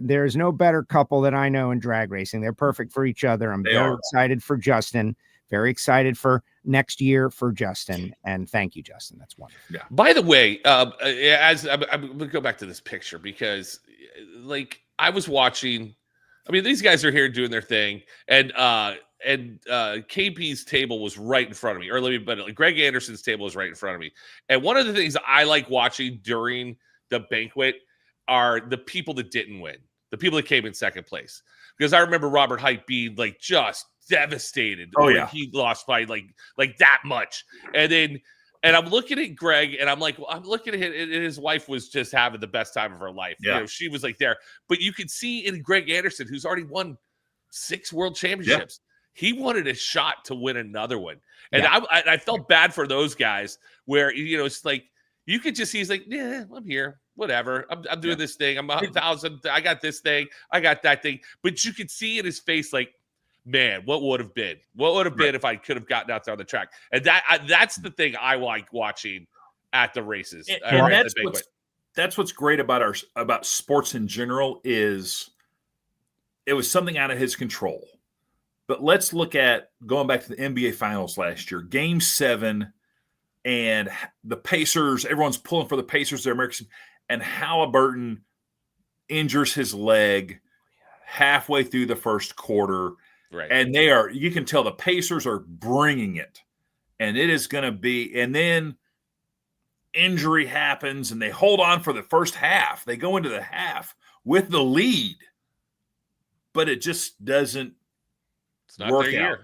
there's no better couple that I know in drag racing. They're perfect for each other. I'm very excited for Justin. Very excited for next year for Justin. And thank you, Justin. That's wonderful. Yeah. By the way, as I'm going to go back to this picture because I was watching, these guys are here doing their thing, and KP's table was right in front of me, Greg Anderson's table was right in front of me. And one of the things I like watching during the banquet are the people that didn't win, the people that came in second place. Because I remember Robert Hite being just devastated when he lost by like that much. And I'm looking at Greg, and I'm looking at him, and his wife was just having the best time of her life. Yeah. She was there. But you could see in Greg Anderson, who's already won 6 world championships, he wanted a shot to win another one. And I felt bad for those guys where, it's you could just see he's yeah, I'm here. Whatever. I'm doing this thing. I'm 1,000. I got this thing. I got that thing. But you could see in his face, man, what would have been? What would have been if I could have gotten out there on the track? And that's the thing I like watching at the races. And that's what's great about sports in general is it was something out of his control. But let's look at going back to the NBA Finals last year, Game 7, and the Pacers. Everyone's pulling for the Pacers. They're American, and Halliburton injures his leg halfway through the first quarter. Right. And you can tell the Pacers are bringing it, and it is going to be, and then injury happens and they hold on for the first half. They go into the half with the lead, but it just doesn't work out.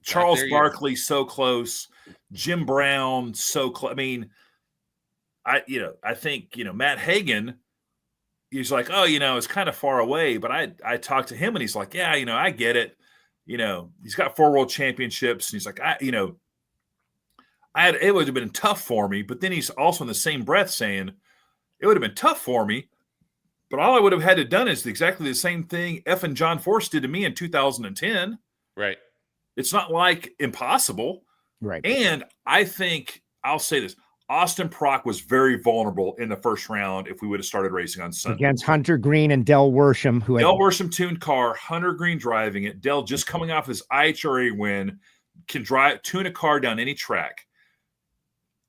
Charles Barkley, so close. Jim Brown, so close. I think, Matt Hagan, he's like, oh, it's kind of far away, but I talked to him and he's like, yeah, I get it. He's got 4 world championships. And he's like, it would have been tough for me. But then he's also in the same breath saying, it would have been tough for me, but all I would have had to done is exactly the same thing effing John Force did to me in 2010. Right. It's not impossible. Right. And I think I'll say this. Austin Prock was very vulnerable in the first round if we would have started racing on Sunday. Against Hunter Green and Del Worsham. Del Worsham tuned car, Hunter Green driving it. Del just coming off his IHRA win, can tune a car down any track.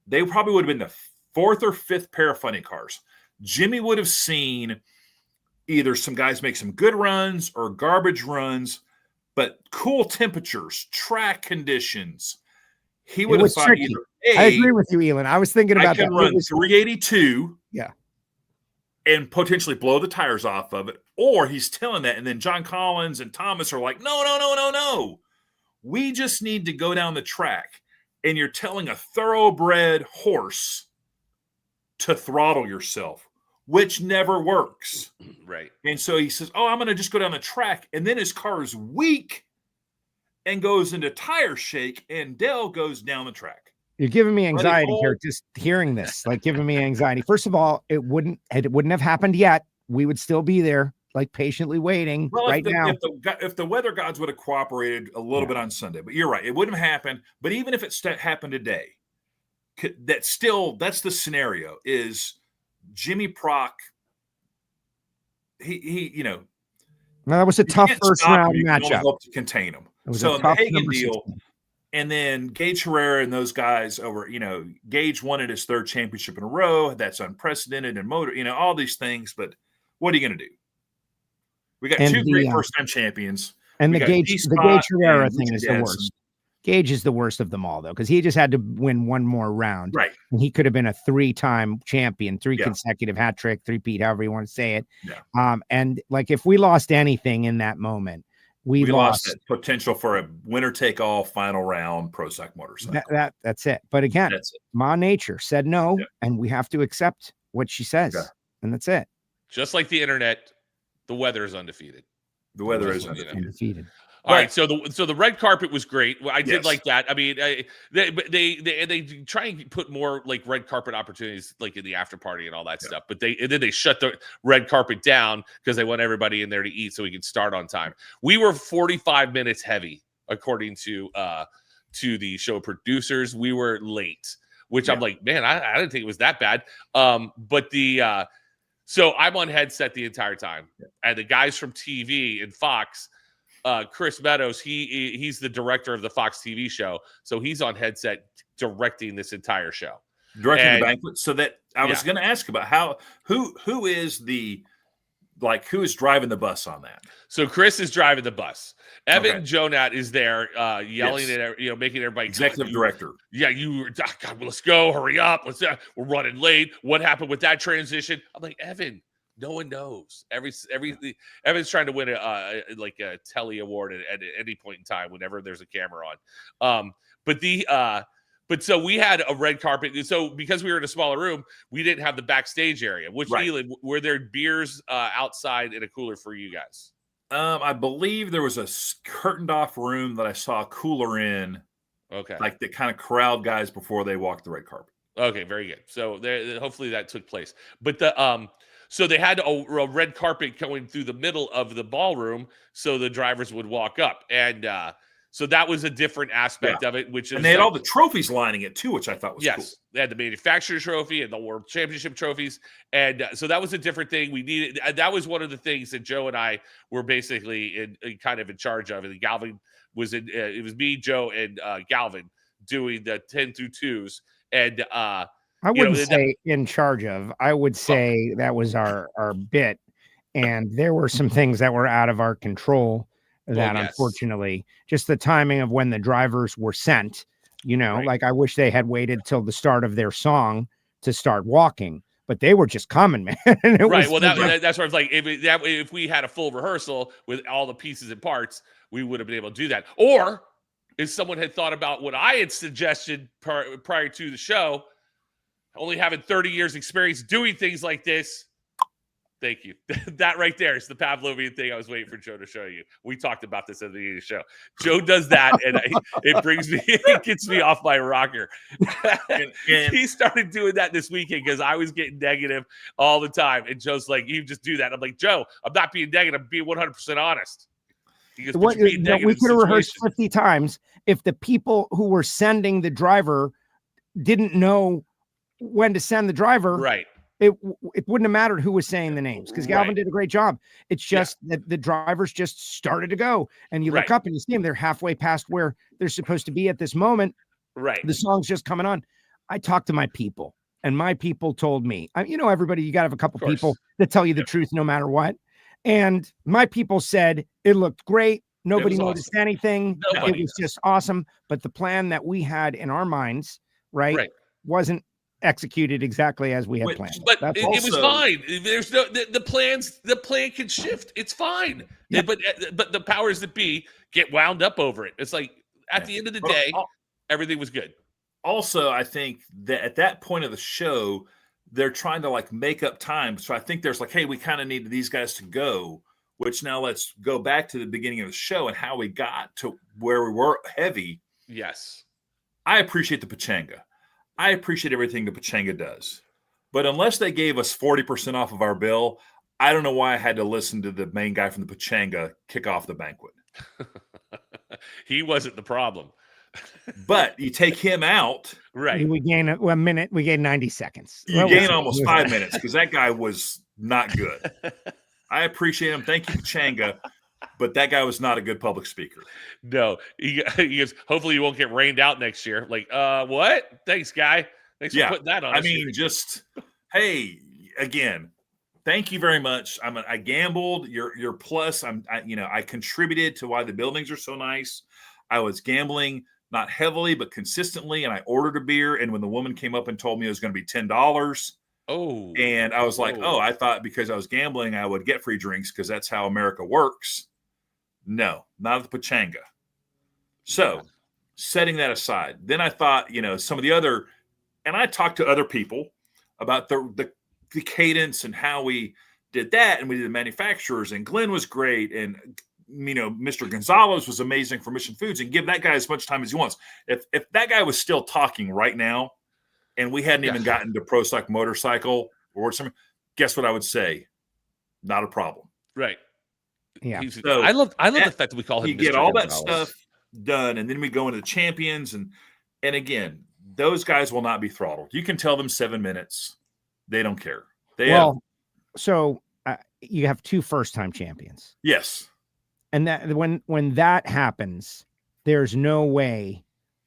They probably would have been the 4th or 5th pair of funny cars. Jimmy would have seen either some guys make some good runs or garbage runs, but cool temperatures, track conditions. He would have thought either I agree with you, Elon. I was thinking about that. I can run 382 and potentially blow the tires off of it. Or he's telling that, and then John Collins and Thomas are like, no. We just need to go down the track. And you're telling a thoroughbred horse to throttle yourself, which never works. Right. And so he says, I'm going to just go down the track. And then his car is weak and goes into tire shake, and Dale goes down the track. You're giving me anxiety here, just hearing this, like giving me anxiety. First of all, it wouldn't have happened yet. We would still be there, like patiently waiting now. If the weather gods would have cooperated a little bit on Sunday, but you're right, it wouldn't have happened. But even if it happened today, that's the scenario. Is Jimmy Prock? He Now, that was a tough first round matchup. Help to contain him. So the Hagen deal. 16. And then Gage Herrera and those guys over, Gage wanted his 3rd championship in a row. That's unprecedented in motor, all these things. But what are you going to do? We got 2 great first-time champions. And the Gage Herrera thing is the worst. Gage is the worst of them all, though, because he just had to win one more round. Right. And he could have been a 3-time champion, 3 consecutive hat trick, 3-peat, however you want to say it. Yeah. And like if we lost anything in that moment, we lost that potential for a winner-take-all final round Pro Stock motorcycle. That's it. But again, Ma Nature said no, and we have to accept what she says, and that's it. Just like the internet, the weather is undefeated. The weather is undefeated. All right, so the red carpet was great. I did like that. I mean, they try and put more like red carpet opportunities like in the after party and all that stuff. But then they shut the red carpet down because they want everybody in there to eat so we can start on time. We were 45 minutes heavy, according to the show producers. We were late, which I'm like, man, I didn't think it was that bad. But so I'm on headset the entire time, and the guys from TV and Fox. Chris Meadows, he's the director of the Fox TV show, so he's on headset directing this entire show, directing the banquet. So that I was going to ask about who is driving the bus on that. So Chris is driving the bus. Evan Jonat is there yelling at making everybody executive director. Yeah, God, let's go, hurry up, we're running late. What happened with that transition? I'm like, Evan. No one knows. Evan's trying to win a telly award at any point in time whenever there's a camera on. But so we had a red carpet. So because we were in a smaller room, we didn't have the backstage area. Which were there beers outside in a cooler for you guys? I believe there was a curtained off room that I saw a cooler in. Okay, like that kind of corralled guys before they walked the red carpet. Okay, very good. So hopefully that took place. But so they had a red carpet going through the middle of the ballroom so the drivers would walk up. And so that was a different aspect of it. And they had all the trophies lining it too, which I thought was cool. They had the manufacturer trophy and the world championship trophies. And so that was a different thing. We needed, that was one of the things that Joe and I were basically kind of in charge of. And Galvin was it was me, Joe, and Galvin doing the 10 through 2s. And I wouldn't say in charge of. I would say that was our bit, and there were some things that were out of our control that unfortunately, just the timing of when the drivers were sent, like I wish they had waited till the start of their song to start walking, but they were just coming, man. Well, that's where I was like, if we had a full rehearsal with all the pieces and parts, we would have been able to do that. Or if someone had thought about what I had suggested prior to the show, only having 30 years experience doing things like this. Thank you. That right there is the Pavlovian thing I was waiting for Joe to show you. We talked about this at the beginning of the show. Joe does that, and it gets me off my rocker. And he started doing that this weekend because I was getting negative all the time. And Joe's like, you just do that. I'm like, Joe, I'm not being negative. I'm being 100% honest. He goes, we could have rehearsed 50 times if the people who were sending the driver didn't know when to send the driver. Right. It wouldn't have mattered who was saying the names because Galvin did a great job. It's just that the drivers just started to go, and you look up and you see them. They're halfway past where they're supposed to be at this moment. Right. The song's just coming on. I talked to my people, and my people told me, everybody, you got to have a couple people that tell you the truth no matter what. And my people said it looked great. Nobody noticed anything. It was just awesome. But the plan that we had in our minds, wasn't executed exactly as we had planned. But it was fine. There's the plan can shift. It's fine. But the powers that be get wound up over it. It's like, at the end of the day, everything was good. Also, I think that at that point of the show, they're trying to like make up time. So I think there's like, hey, we kind of need these guys to go, which now let's go back to the beginning of the show and how we got to where we were heavy. Yes. I appreciate the Pechanga. I appreciate everything the Pechanga does. But unless they gave us 40% off of our bill, I don't know why I had to listen to the main guy from the Pechanga kick off the banquet. He wasn't the problem. But you take him out. Right. We gain a minute. We gain 90 seconds. You gain almost 5 minutes because that guy was not good. I appreciate him. Thank you, Pechanga. But that guy was not a good public speaker. No. He goes, hopefully you won't get rained out next year. Like, what? Thanks, guy. Thanks for putting that on. I mean, just, hey, again, thank you very much. I gambled. Your plus. I contributed to why the buildings are so nice. I was gambling, not heavily, but consistently. And I ordered a beer. And when the woman came up and told me it was going to be $10. Oh. And I was like, I thought because I was gambling, I would get free drinks because that's how America works. No, not at the Pechanga. So setting that aside, then I thought, some of the other, and I talked to other people about the cadence and how we did that. And we did the manufacturers, and Glenn was great. And, Mr. Gonzalez was amazing for Mission Foods, and give that guy as much time as he wants. If that guy was still talking right now and we hadn't even gotten to Pro Stock Motorcycle or something, guess what I would say? Not a problem. Right. Yeah. So I love the fact that we call him You Mr. get all Gonzalez. that stuff done, and then we go into the champions, and again, those guys will not be throttled. You can tell them 7 minutes. They don't care. So you have 2 first-time champions. Yes. And that when that happens, there's no way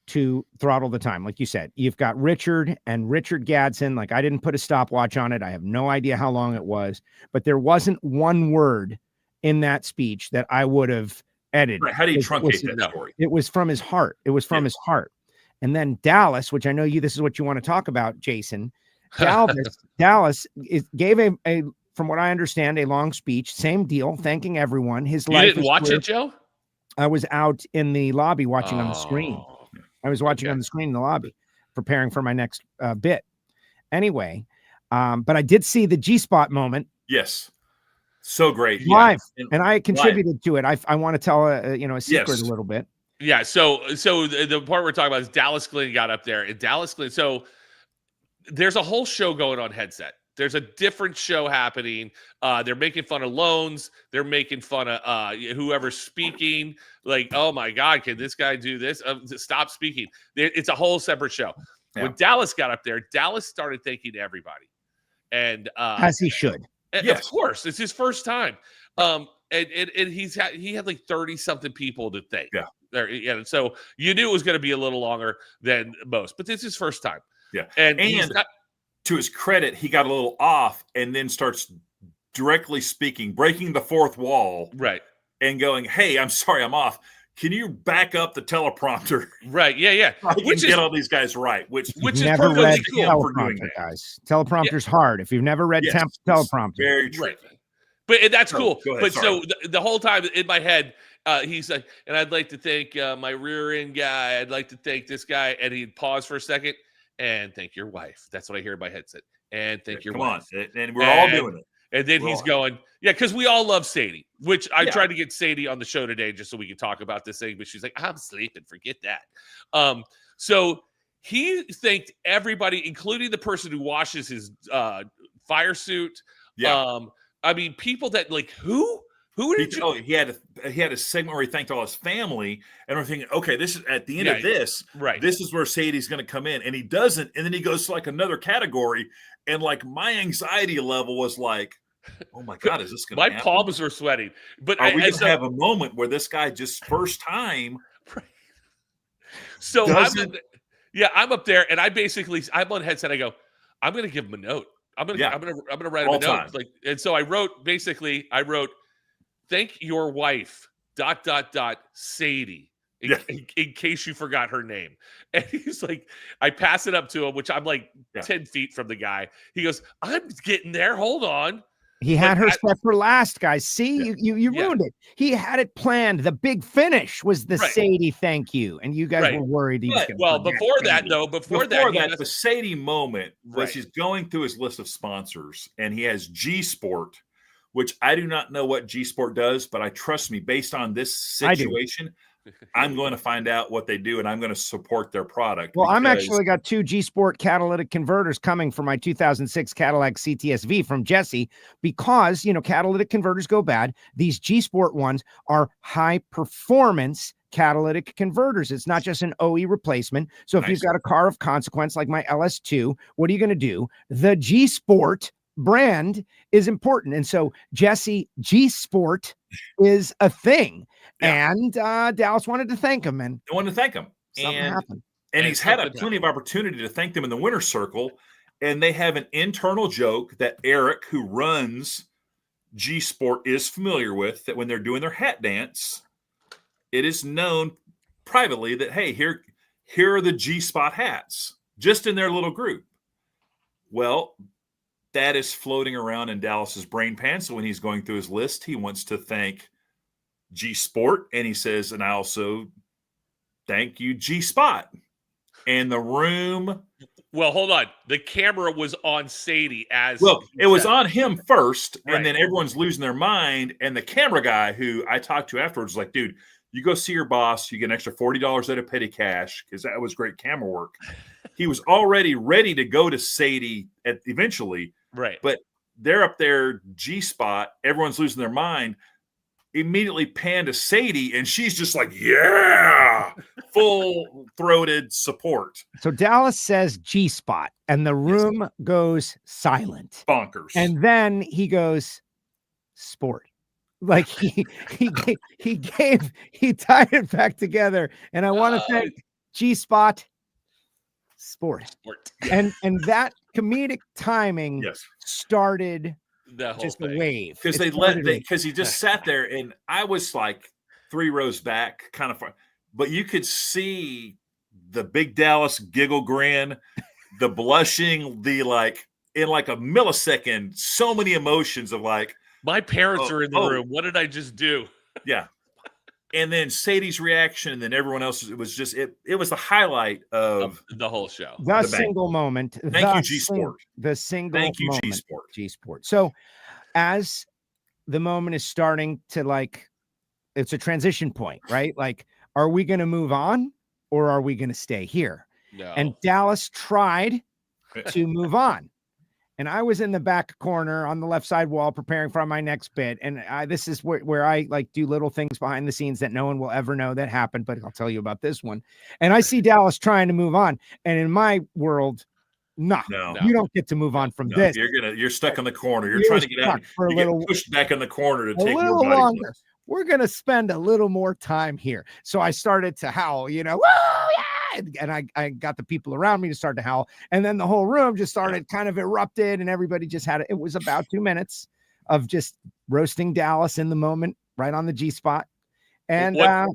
to throttle the time. Like you said, you've got Richard Gadsden. Like, I didn't put a stopwatch on it. I have no idea how long it was, but there wasn't one word in that speech that I would have edited. Right. How do you truncate that story? It was from his heart. It was from his heart. And then Dallas, which I know this is what you want to talk about, Jason. Dallas gave a from what I understand, a long speech, same deal, thanking everyone. His life. You didn't watch it, Joe? I was out in the lobby watching on the screen. I was watching on the screen in the lobby, preparing for my next bit. Anyway, but I did see the G-spot moment. Yes. So great. Live. Yeah. And I contributed to it. I want to tell a secret a little bit. Yeah. So the part we're talking about is Dallas Glenn got up there, and Dallas Glenn. So there's a whole show going on Headset. There's a different show happening. They're making fun of loans. They're making fun of whoever's speaking. Like, oh my God, can this guy do this? Stop speaking. It's a whole separate show. Yeah. When Dallas got up there, Dallas started thanking everybody, and as he should. Of course, it's his first time. And he had like 30 something people to thank. Yeah. There, and so you knew it was going to be a little longer than most, but this is his first time. Yeah, and to his credit, he got a little off and then starts directly speaking, breaking the fourth wall, right, and going, "Hey, I'm sorry, I'm off. Can you back up the teleprompter?" Right, yeah. Which get all these guys right. Which is perfectly cool for doing that, guys. Teleprompter's hard. If you've never read teleprompter, very true. Right. But that's cool. Ahead, but sorry. So the whole time in my head, he's like, and I'd like to thank my rear end guy. I'd like to thank this guy, and he'd pause for a second. And thank your wife. That's what I hear in my headset. And thank your wife. Come on. And we're all doing it. And then he's going, because we all love Sadie, which I tried to get Sadie on the show today just so we could talk about this thing. But she's like, I'm sleeping. Forget that. So he thanked everybody, including the person who washes his fire suit. Yeah. I mean, people that like, who did you? He had a segment where he thanked all his family, and we're thinking, okay, this is at the end of this, right? This is where Sadie's going to come in, and he doesn't, and then he goes to like another category, and like my anxiety level was like, oh my God, is this going to happen? My palms were sweating. But are we going to have a moment where this guy just first time? Right. So I'm up there, and I'm on headset. I go, I'm going to give him a note. I'm going to write him a note. Like, and so I wrote, thank your wife, ... Sadie, in case you forgot her name. And he's like, I pass it up to him, which I'm like 10 feet from the guy. He goes, I'm getting there. Hold on. He had her set for last, guys. See, you ruined it. He had it planned. The big finish was the Sadie thank you, and you guys were worried he was going to. Well, before that, the Sadie moment was he's going through his list of sponsors, and he has G Sport, which I do not know what G Sport does, but I trust me, based on this situation, I'm going to find out what they do, and I'm going to support their product. Well, I'm actually got 2 G Sport catalytic converters coming for my 2006 Cadillac CTS-V from Jesse, because, catalytic converters go bad. These G Sport ones are high performance catalytic converters. It's not just an OE replacement. So if you've got a car of consequence like my LS2, what are you going to do? The G Sport brand is important. And so Jesse, G Sport is a thing. And Dallas wanted to thank him, and I wanted to thank him. And he's had plenty of opportunity to thank them in the winner's circle. And they have an internal joke that Eric, who runs G Sport, is familiar with, that when they're doing their hat dance, it is known privately that, hey, here are the G Spot hats, just in their little group. Well, that is floating around in Dallas's brain pan. So when he's going through his list, he wants to thank G Sport, and he says, and I also thank you, G Spot. And the room. Well, hold on. The camera was on Sadie it was on him first, and then everyone's losing their mind. And the camera guy, who I talked to afterwards, was like, dude, you go see your boss, you get an extra $40 out of petty cash, because that was great camera work. He was already ready to go to Sadie eventually. Right. But they're up there, G Spot, everyone's losing their mind. Immediately panned to Sadie, and she's just like, full-throated support. So Dallas says G Spot, and the room goes silent. Bonkers. And then he goes, sport. Like he tied it back together. And I want to thank G Spot, sport. And that comedic timing started just a wave, because he just sat there, and I was like 3 rows back, kind of far, but you could see the big Dallas giggle grin, the blushing, the in a millisecond, so many emotions of my parents are in the room. What did I just do? Yeah. And then Sadie's reaction, and then everyone else. It was just it was the highlight of the whole show. The single moment. Thank you, G Sport. The single Thank you, moment. G Sport. G Sport. So as the moment is starting to it's a transition point, right? Are we going to move on, or are we going to stay here? No. And Dallas tried to move on. And I was in the back corner on the left side wall preparing for my next bit. And this is where I do little things behind the scenes that no one will ever know that happened, but I'll tell you about this one. And I see Dallas trying to move on. And in my world, no, you don't get to move on from this. You're stuck in the corner. You're trying to get out. You're getting pushed back in the corner to take your body longer. We're going to spend a little more time here. So I started to howl, whoa, yeah. And I got the people around me to start to howl. And then the whole room just started kind of erupted, and everybody just it was about 2 minutes of just roasting Dallas in the moment, right on the G Spot. And at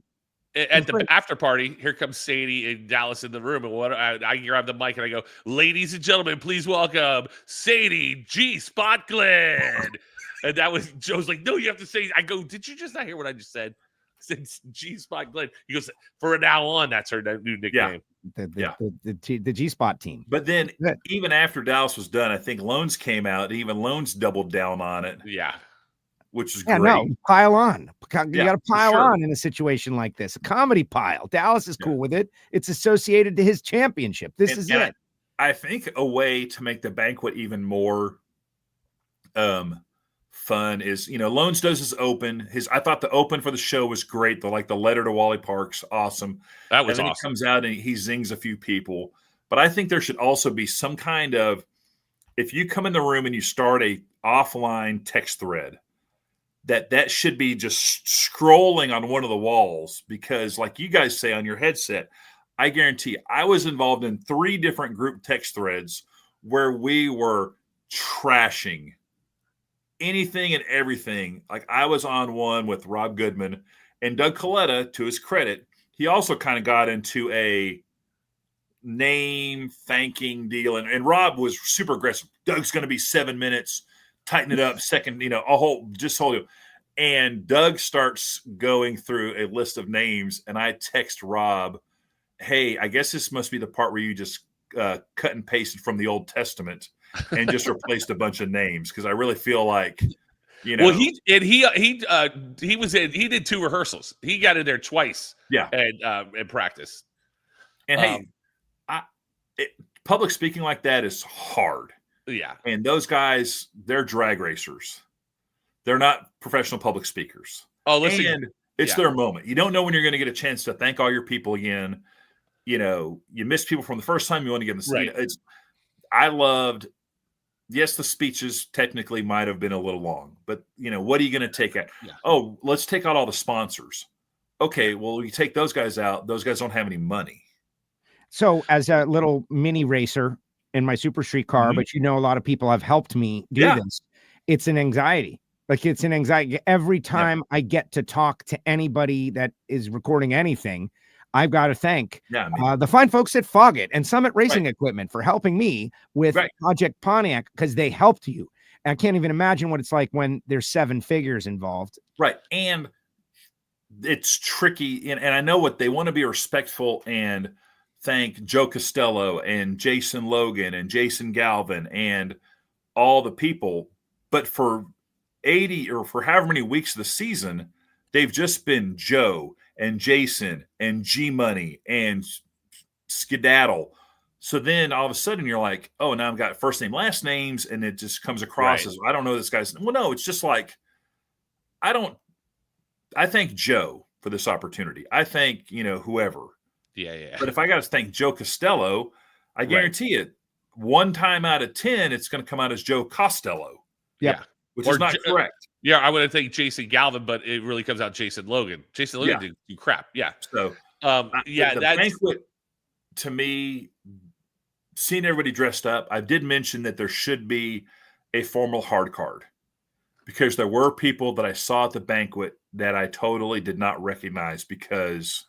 the after party, here comes Sadie and Dallas in the room. And I grab the mic and I go, ladies and gentlemen, please welcome Sadie G Spot Glenn. And that was Joe's like, no, you have to say. I go, did you just not hear what I just said? Since G Spot Glenn, he goes, for now on, that's her new nickname. The G Spot team. But then, even after Dallas was done, I think Loans came out. Even Loans doubled down on it. Yeah, which is great. No, pile on. You got to pile on in a situation like this. A comedy pile. Dallas is cool with it. It's associated to his championship. This is it. I think a way to make the banquet even more fun is, Loans does his open. I thought the open for the show was great. The letter to Wally Parks, awesome. That was and then awesome. He comes out and he zings a few people. But I think there should also be some kind of, if you come in the room and you start a offline text thread, that should be just scrolling on one of the walls, because like you guys say on your headset, I guarantee I was involved in 3 different group text threads where we were trashing anything and everything. Like I was on one with Rob Goodman and Doug Coletta, to his credit. He also kind of got into a name thanking deal. And Rob was super aggressive. Doug's going to be 7 minutes. tighten it up, second, and Doug starts going through a list of names, and I text Rob, hey, I guess this must be the part where you just cut and pasted from the Old Testament and just replaced a bunch of names, because I really feel like, Well, he did 2 rehearsals. He got in there twice. Yeah, and practice. And public speaking like that is hard. Yeah, and those guys, they're drag racers. They're not professional public speakers. Oh, listen, and it's their moment. You don't know when you're going to get a chance to thank all your people again. You miss people from the first time. You want to give them. Right. I loved. Yes, the speeches technically might have been a little long, but what are you going to take out? Yeah. Oh, let's take out all the sponsors. Okay, well, you take those guys out. Those guys don't have any money. So, as a little mini racer in my Super Street car, but a lot of people have helped me do this. It's an anxiety. Like, it's an anxiety. Every time I get to talk to anybody that is recording anything, I've got to thank the fine folks at Foggett and Summit Racing Equipment for helping me with Project Pontiac, because they helped you. And I can't even imagine what it's like when there's 7 figures involved. Right. And it's tricky. And I know what they want to be respectful and thank Joe Costello and Jason Logan and Jason Galvin and all the people. But for 80 or for however many weeks of the season, they've just been Joe and Jason and G Money and Skedaddle. So then all of a sudden you're like, oh, now I've got first name, last names. And it just comes across as, I don't know this guy's. Well, no, it's just like, I thank Joe for this opportunity. I thank, whoever. Yeah. But if I got to thank Joe Costello, I guarantee it, 1 time out of 10, it's going to come out as Joe Costello. Yeah. Which is not correct. Yeah, I would think Jason Galvin, but it really comes out Jason Logan. Jason Logan did do crap. Yeah. So, the banquet, to me, seeing everybody dressed up, I did mention that there should be a formal hard card, because there were people that I saw at the banquet that I totally did not recognize because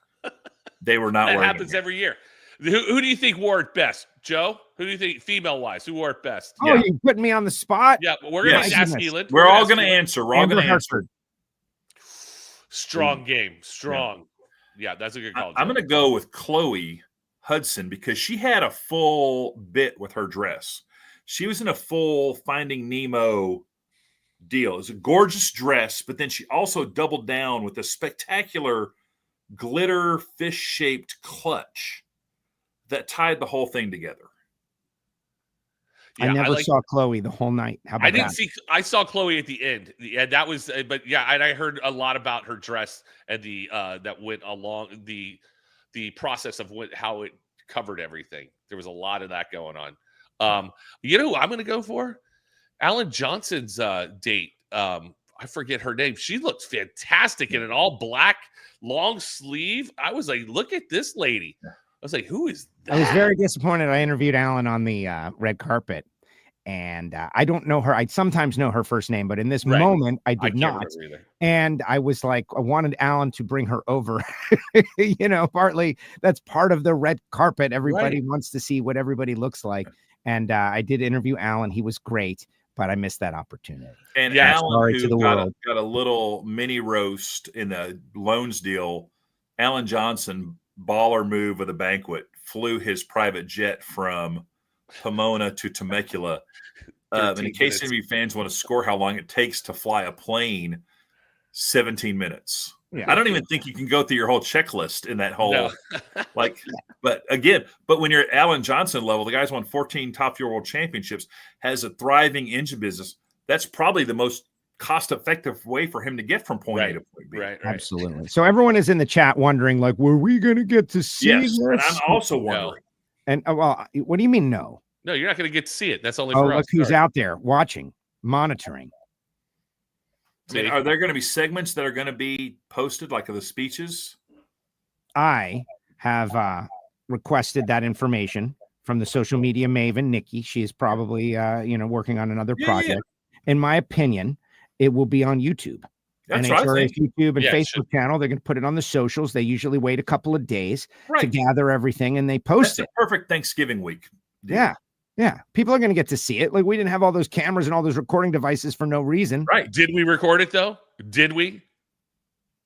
they were not wearing it. That happens every year. Who do you think wore it best, Joe? Who do you think, female-wise, who wore it best? Oh, you putting me on the spot? Yeah, but we're going to ask Elin. We're all going to answer. We're all going to answer. Strong game. Strong. Yeah, that's a good call. I'm going to go with Chloe Hudson, because she had a full bit with her dress. She was in a full Finding Nemo deal. It was a gorgeous dress, but then she also doubled down with a spectacular glitter fish-shaped clutch that tied the whole thing together. Yeah, I never saw Chloe the whole night. How about I saw Chloe at the end. And that was, but yeah, and I heard a lot about her dress and the that went along the process of how it covered everything. There was a lot of that going on. I'm going to go for Alan Johnson's date. I forget her name. She looked fantastic in an all black long sleeve. I was like, look at this lady. I was like, who is that? I was very disappointed. I interviewed Alan on the red carpet, and I don't know her. I sometimes know her first name, but in this moment, I did not. And I was like, I wanted Alan to bring her over. Partly that's part of the red carpet. Everybody wants to see what everybody looks like. And I did interview Alan. He was great, but I missed that opportunity. And Alan, who got a little mini roast in the Loans deal, Alan Johnson, baller move of the banquet, flew his private jet from Pomona to Temecula. And in case any of you fans want to score how long it takes to fly a plane, 17 minutes. Yeah. I don't even think you can go through your whole checklist in that whole but when you're at Alan Johnson level, the guy's won 14 Top Fuel World Championships, has a thriving engine business. That's probably the most cost-effective way for him to get from point A to point B. Right. Absolutely. So everyone is in the chat wondering, like, were we going to get to see this? And I'm also wondering. And well, what do you mean no? No, you're not going to get to see it. That's only for us. Look who's out there watching, monitoring. Are there going to be segments that are going to be posted, like of the speeches? I have requested that information from the social media maven, Nikki. She is probably, working on another project. Yeah. In my opinion, it will be on YouTube. That's NHRA's YouTube and Facebook channel. They're going to put it on the socials. They usually wait a couple of days to gather everything, and they post it. Perfect Thanksgiving week. Yeah. Yeah, people are going to get to see it. Like, we didn't have all those cameras and all those recording devices for no reason. Right. Did we record it, though? Did we?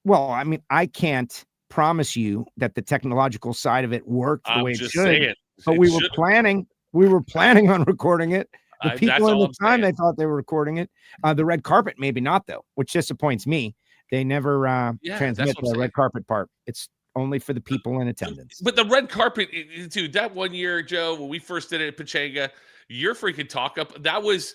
Well, I mean, I can't promise you that the technological side of it worked the way it should. Saying, but we were planning on recording it. The people in the time, they thought they were recording it. The red carpet, maybe not, though, which disappoints me. They never transmit the red carpet part. It's only for the people in attendance. But the red carpet, dude, that one year, Joe, when we first did it at Pechanga, your freaking talk up, that was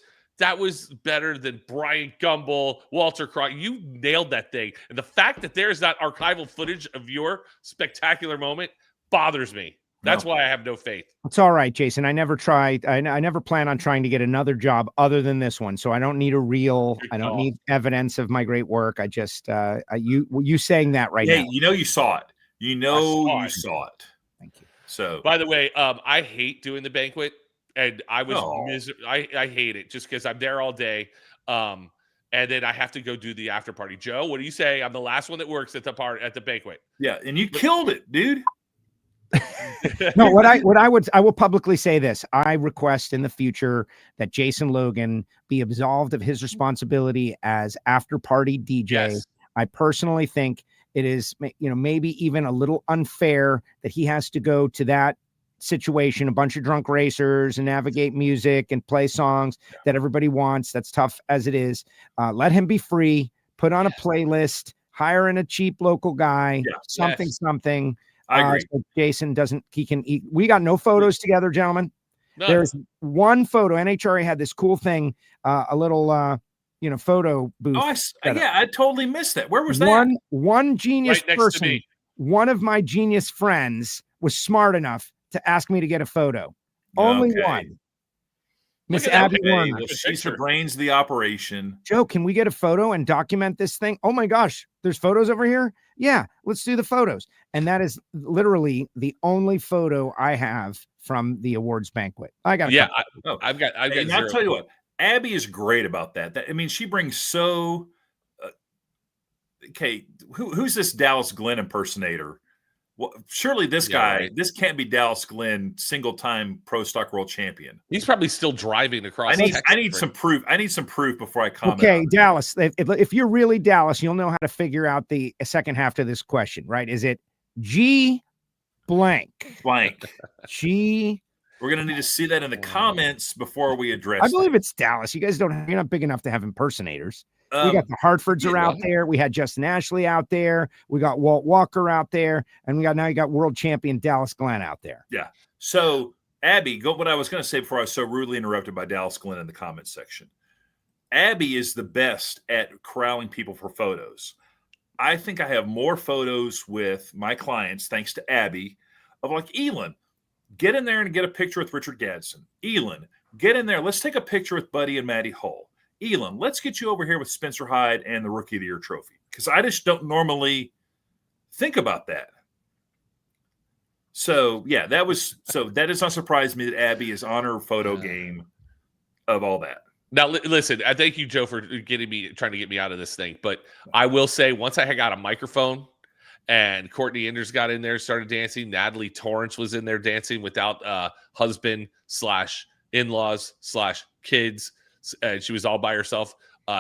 better than Brian Gumbel, Walter Cross. You nailed that thing. And the fact that there's that archival footage of your spectacular moment bothers me. That's why I have no faith. It's all right, Jason. I never tried. I never plan on trying to get another job other than this one. So I don't need I don't need evidence of my great work. I just, you saying that right now. You know, you saw it. You know, you saw it. Thank you. So, by the way, I hate doing the banquet, and I was I hate it just because I'm there all day, and then I have to go do the after party. Joe, what do you say? I'm the last one that works at the banquet. Yeah, and you killed it, dude. No, I will publicly say this. I request in the future that Jason Logan be absolved of his responsibility as after party DJ. Yes. I personally think it is, maybe even a little unfair that he has to go to that situation, a bunch of drunk racers, and navigate music and play songs that everybody wants. That's tough as it is. Let him be free, put on a playlist, hire in a cheap local guy, something. I agree. So Jason he can eat. We got no photos together, gentlemen. No. There's one photo. NHRA had this cool thing, a little, photo booth. I totally missed that. Where was that? One genius right next person, to me. one of my genius friends was smart enough to ask me to get a photo. Only one. Miss Abby Warner. She's the brains of the operation. Joe, can we get a photo and document this thing? Oh my gosh, there's photos over here? Yeah, let's do the photos. And that is literally the only photo I have from the awards banquet. I've got I've got and I'll tell you what, Abby is great about that. I mean, she brings so okay, who's this Dallas Glenn impersonator? Well, surely this guy, this can't be Dallas Glenn, single-time pro stock world champion. He's probably still driving across. I need some proof. I need some proof before I comment. Okay, Dallas. If you're really Dallas, you'll know how to figure out the second half to this question, right? Is it G blank? G. We're gonna need to see that in the comments before we address. I believe it's Dallas. You guys you're not big enough to have impersonators. We got the Hartfords are out there. We had Justin Ashley out there. We got Walt Walker out there, and you got world champion Dallas Glenn out there. Yeah. So Abby, what I was going to say before I was so rudely interrupted by Dallas Glenn in the comments section. Abby is the best at corralling people for photos. I think I have more photos with my clients thanks to Abby of like Elon. Get in there and get a picture with Richard Gadsden. Elon, get in there. Let's take a picture with Buddy and Maddie Hull. Elon, let's get you over here with Spencer Hyde and the Rookie of the Year trophy. Because I just don't normally think about that. So, yeah, that does not surprise me that Abby is on her photo game of all that. Now, listen, I thank you, Joe, for trying to get me out of this thing. But I will say, once I got a microphone and Courtney Enders got in there, started dancing, Natalie Torrance was in there dancing without husband / in-laws / kids. And she was all by herself,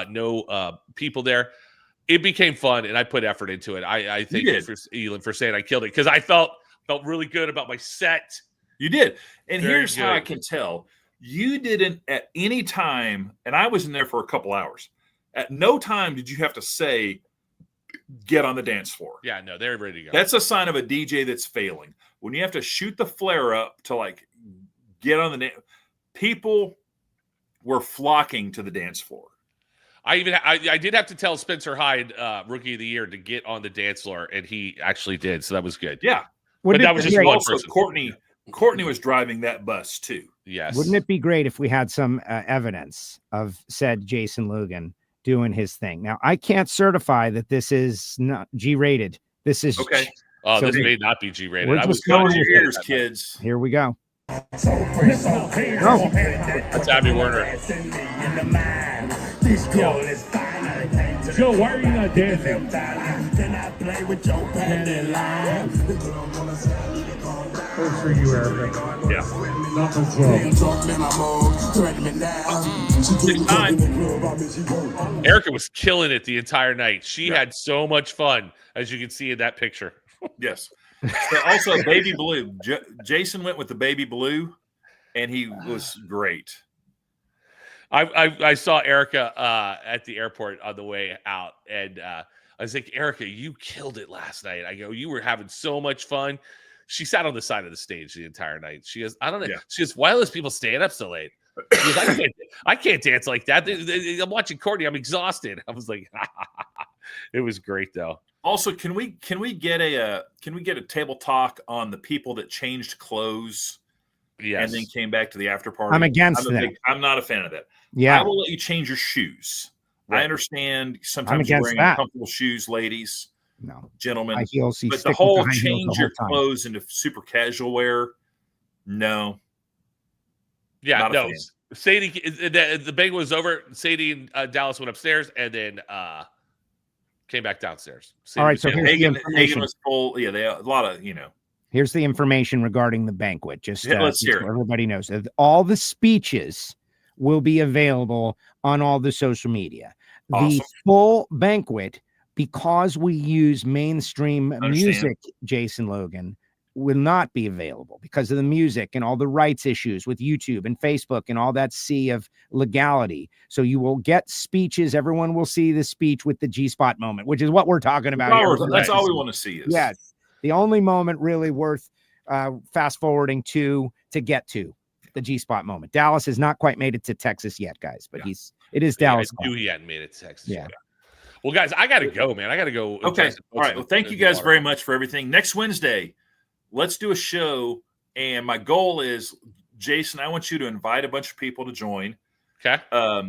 no people there. It became fun, and I put effort into it. I thank you for Elon for saying I killed it because I felt really good about my set. You did. And here's how I can tell. You didn't at any time, and I was in there for a couple hours. At no time did you have to say, get on the dance floor. Yeah, no, they're ready to go. That's a sign of a DJ that's failing. When you have to shoot the flare up to like get on the dance, people were flocking to the dance floor. I did have to tell Spencer Hyde, Rookie of the Year, to get on the dance floor, and he actually did. So that was good. Yeah, but that was just one person. Courtney was driving that bus too. Yes. Wouldn't it be great if we had some evidence of said Jason Logan doing his thing? Now, I can't certify that this is not G-rated. This is okay. Oh, this may not be G-rated. I was going your ears, kids. Here we go. That's Abby Warner. Joe, why are you not dancing? was for you, Erica. Yeah. Erica was killing it the entire night. She had so much fun, as you can see in that picture. Yes. So also, baby blue. Jason went with the baby blue, and he was great. I saw Erica at the airport on the way out, and I was like, Erica, you killed it last night. I go, you were having so much fun. She sat on the side of the stage the entire night. She goes, I don't know. Yeah. She goes, why are those people staying up so late? She goes, I can't dance like that. I'm watching Courtney. I'm exhausted. I was like, it was great though. Also, can we get a table talk on the people that changed clothes? Yes. And then came back to the after party? I'm against that. I'm not a fan of that. Yeah. I will let you change your shoes. Right. I understand sometimes you're wearing uncomfortable shoes, ladies. No. Gentlemen. But the whole change your clothes into super casual wear, no. Yeah, no. Sadie, the banquet was over. Sadie and Dallas went upstairs and then came back downstairs. All right, so Hagen was full. Yeah, they a lot of, Here's the information regarding the banquet. Just let's hear it. Everybody knows. All the speeches will be available on all the social media. Awesome. The full banquet, because we use mainstream music, Jason Logan, will not be available because of the music and all the rights issues with YouTube and Facebook and all that sea of legality. So you will get speeches. Everyone will see the speech with the G-spot moment, which is what we're talking about here. That's all we want to see. Is. Yeah. The only moment really worth fast forwarding to get to the G-spot moment. Dallas has not quite made it to Texas yet, guys, but it is Dallas. I knew he hadn't made it to Texas yet. Well, guys, I got to go, man. I got to go. Okay. All right. Well, thank you guys very much for everything. Next Wednesday, let's do a show. And my goal is, Jason, I want you to invite a bunch of people to join. Okay.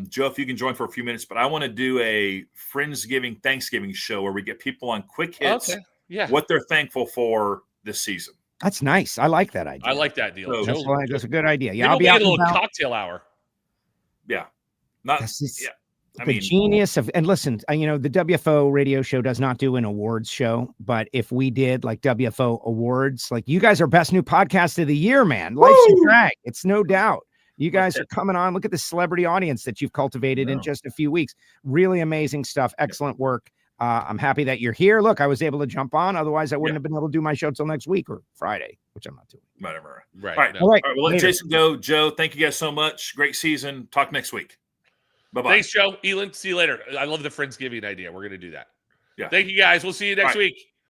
Joe, if you can join for a few minutes, but I want to do a Friendsgiving, Thanksgiving show where we get people on quick hits. Okay. Yeah. What they're thankful for this season. That's nice. I like that idea. I like that deal. That's a good idea. Yeah. I'll be out a little cocktail hour. Yeah. Genius of, and listen, the WFO radio show does not do an awards show, but if we did like WFO awards, like you guys are best new podcast of the year, man. Life's a drag. It's no doubt. You guys are coming on. Look at the celebrity audience that you've cultivated in just a few weeks. Really amazing stuff. Excellent work. I'm happy that you're here. Look, I was able to jump on. Otherwise, I wouldn't have been able to do my show till next week or Friday, which I'm not doing. Whatever. Right. All right. We'll let Jason go. Joe, thank you guys so much. Great season. Talk next week. Bye-bye. Thanks, Joe. Elon, see you later. I love the Friendsgiving idea. We're going to do that. Yeah. Thank you, guys. We'll see you next week.